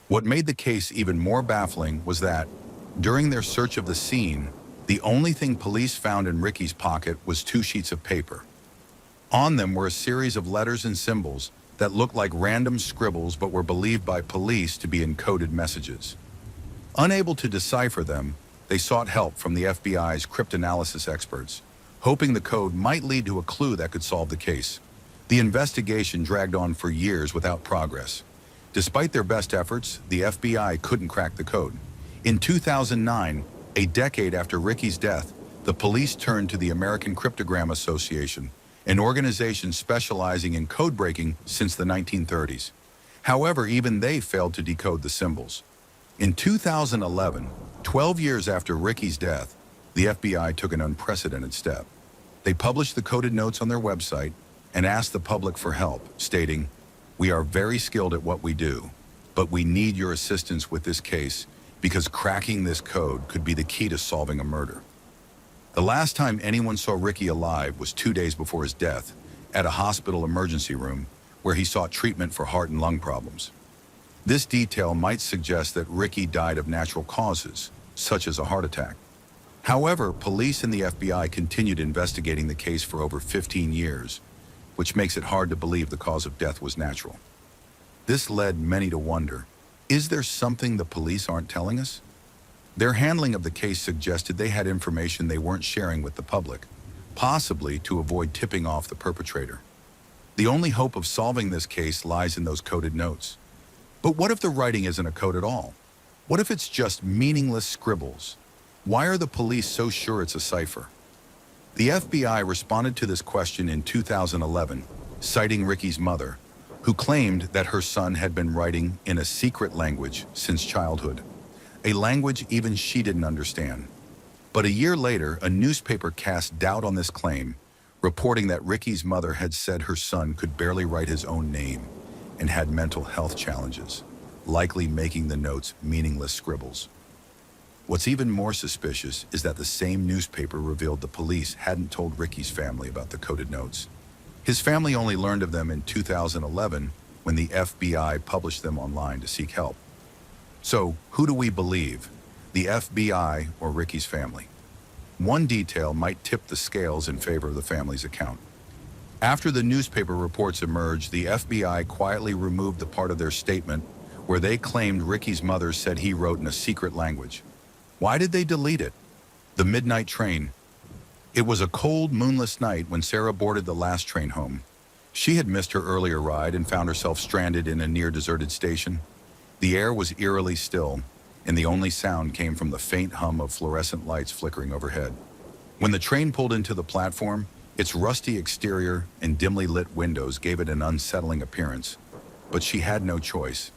What made the case even more baffling was that, during their search of the scene, the only thing police found in Ricky's pocket was 2 sheets of paper. On them were a series of letters and symbols that looked like random scribbles but were believed by police to be encoded messages. Unable to decipher them, they sought help from the FBI's cryptanalysis experts, hoping the code might lead to a clue that could solve the case. The investigation dragged on for years without progress. Despite their best efforts, the FBI couldn't crack the code. In 2009, a decade after Ricky's death, the police turned to the American Cryptogram Association, an organization specializing in code breaking since the 1930s. However, even they failed to decode the symbols. In 2011, 12 years after Ricky's death, the FBI took an unprecedented step. They published the coded notes on their website and asked the public for help, stating, "We are very skilled at what we do, but we need your assistance with this case because cracking this code could be the key to solving a murder." The last time anyone saw Ricky alive was 2 days before his death, at a hospital emergency room where he sought treatment for heart and lung problems. This detail might suggest that Ricky died of natural causes, such as a heart attack. However, police and the FBI continued investigating the case for over 15 years, which makes it hard to believe the cause of death was natural. This led many to wonder, is there something the police aren't telling us? Their handling of the case suggested they had information they weren't sharing with the public, possibly to avoid tipping off the perpetrator. The only hope of solving this case lies in those coded notes. But what if the writing isn't a code at all? What if it's just meaningless scribbles? Why are the police so sure it's a cipher? The FBI responded to this question in 2011, citing Ricky's mother, who claimed that her son had been writing in a secret language since childhood, a language even she didn't understand. But a year later, a newspaper cast doubt on this claim, reporting that Ricky's mother had said her son could barely write his own name and had mental health challenges, likely making the notes meaningless scribbles. What's even more suspicious is that the same newspaper revealed the police hadn't told Ricky's family about the coded notes. His family only learned of them in 2011 when the FBI published them online to seek help. So, who do we believe? The FBI or Ricky's family? One detail might tip the scales in favor of the family's account. After the newspaper reports emerged, the FBI quietly removed the part of their statement where they claimed Ricky's mother said he wrote in a secret language. Why did they delete it? The midnight train. It was a cold, moonless night when Sarah boarded the last train home. She had missed her earlier ride and found herself stranded in a near-deserted station. The air was eerily still, and the only sound came from the faint hum of fluorescent lights flickering overhead. When the train pulled into the platform, its rusty exterior and dimly lit windows gave it an unsettling appearance. but she had no choice.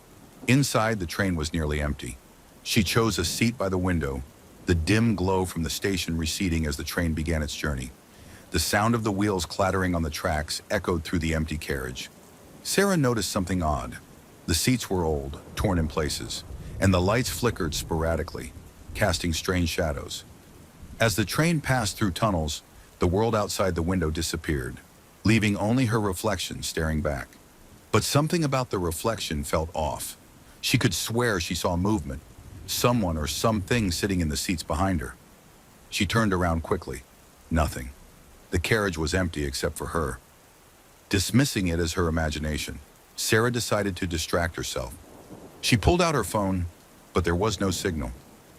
Inside, the train was nearly empty. She chose a seat by the window, the dim glow from the station receding as the train began its journey. The sound of the wheels clattering on the tracks echoed through the empty carriage. Sarah noticed something odd. The seats were old, torn in places, and the lights flickered sporadically, casting strange shadows. As the train passed through tunnels, the world outside the window disappeared, leaving only her reflection staring back. But something about the reflection felt off. She could swear she saw movement, someone or something sitting in the seats behind her. She turned around quickly. Nothing. The carriage was empty except for her. Dismissing it as her imagination, Sarah decided to distract herself. She pulled out her phone, but there was no signal.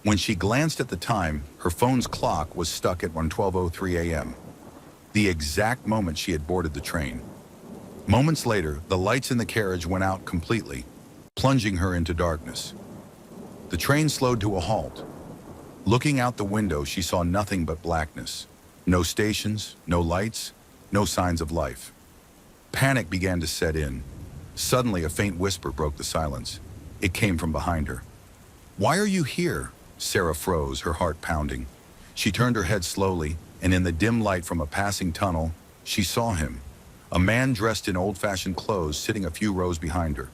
When she glanced at the time, her phone's clock was stuck at 12:03 a.m., the exact moment she had boarded the train. Moments later, the lights in the carriage went out completely, plunging her into darkness. The train slowed to a halt. Looking out the window, she saw nothing but blackness. No stations, no lights, no signs of life. Panic began to set in. Suddenly, a faint whisper broke the silence. It came from behind her. "Why are you here?" Sarah froze, her heart pounding. She turned her head slowly, and in the dim light from a passing tunnel, she saw him. A man dressed in old-fashioned clothes sitting a few rows behind her.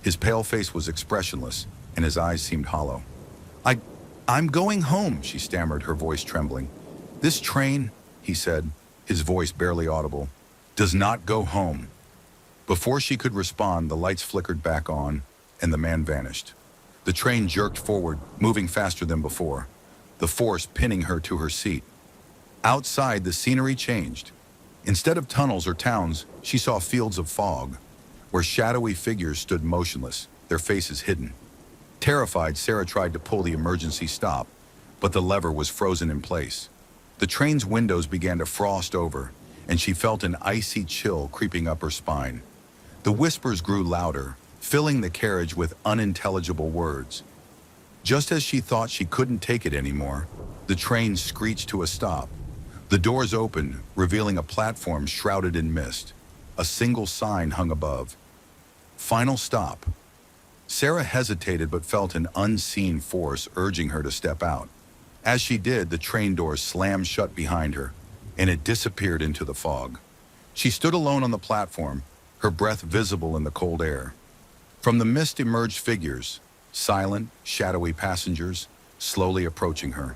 His pale face was expressionless, and his eyes seemed hollow. I'm going home," she stammered, her voice trembling. "This train," he said, his voice barely audible, "does not go home." Before she could respond, the lights flickered back on, and the man vanished. The train jerked forward, moving faster than before, the force pinning her to her seat. Outside, the scenery changed. Instead of tunnels or towns, she saw fields of fog, where shadowy figures stood motionless, their faces hidden. Terrified, Sarah tried to pull the emergency stop, but the lever was frozen in place. The train's windows began to frost over, and she felt an icy chill creeping up her spine. The whispers grew louder, filling the carriage with unintelligible words. Just as she thought she couldn't take it anymore, the train screeched to a stop. The doors opened, revealing a platform shrouded in mist. A single sign hung above. "Final stop." Sarah hesitated but felt an unseen force urging her to step out. As she did, the train doors slammed shut behind her, and it disappeared into the fog. She stood alone on the platform, her breath visible in the cold air. From the mist emerged figures, silent, shadowy passengers, slowly approaching her.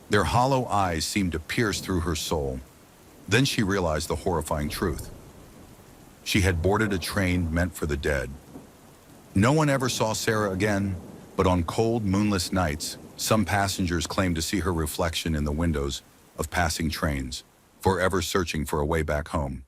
Their hollow eyes seemed to pierce through her soul. Then she realized the horrifying truth. She had boarded a train meant for the dead. No one ever saw Sarah again, but on cold, moonless nights, some passengers claimed to see her reflection in the windows of passing trains, forever searching for a way back home.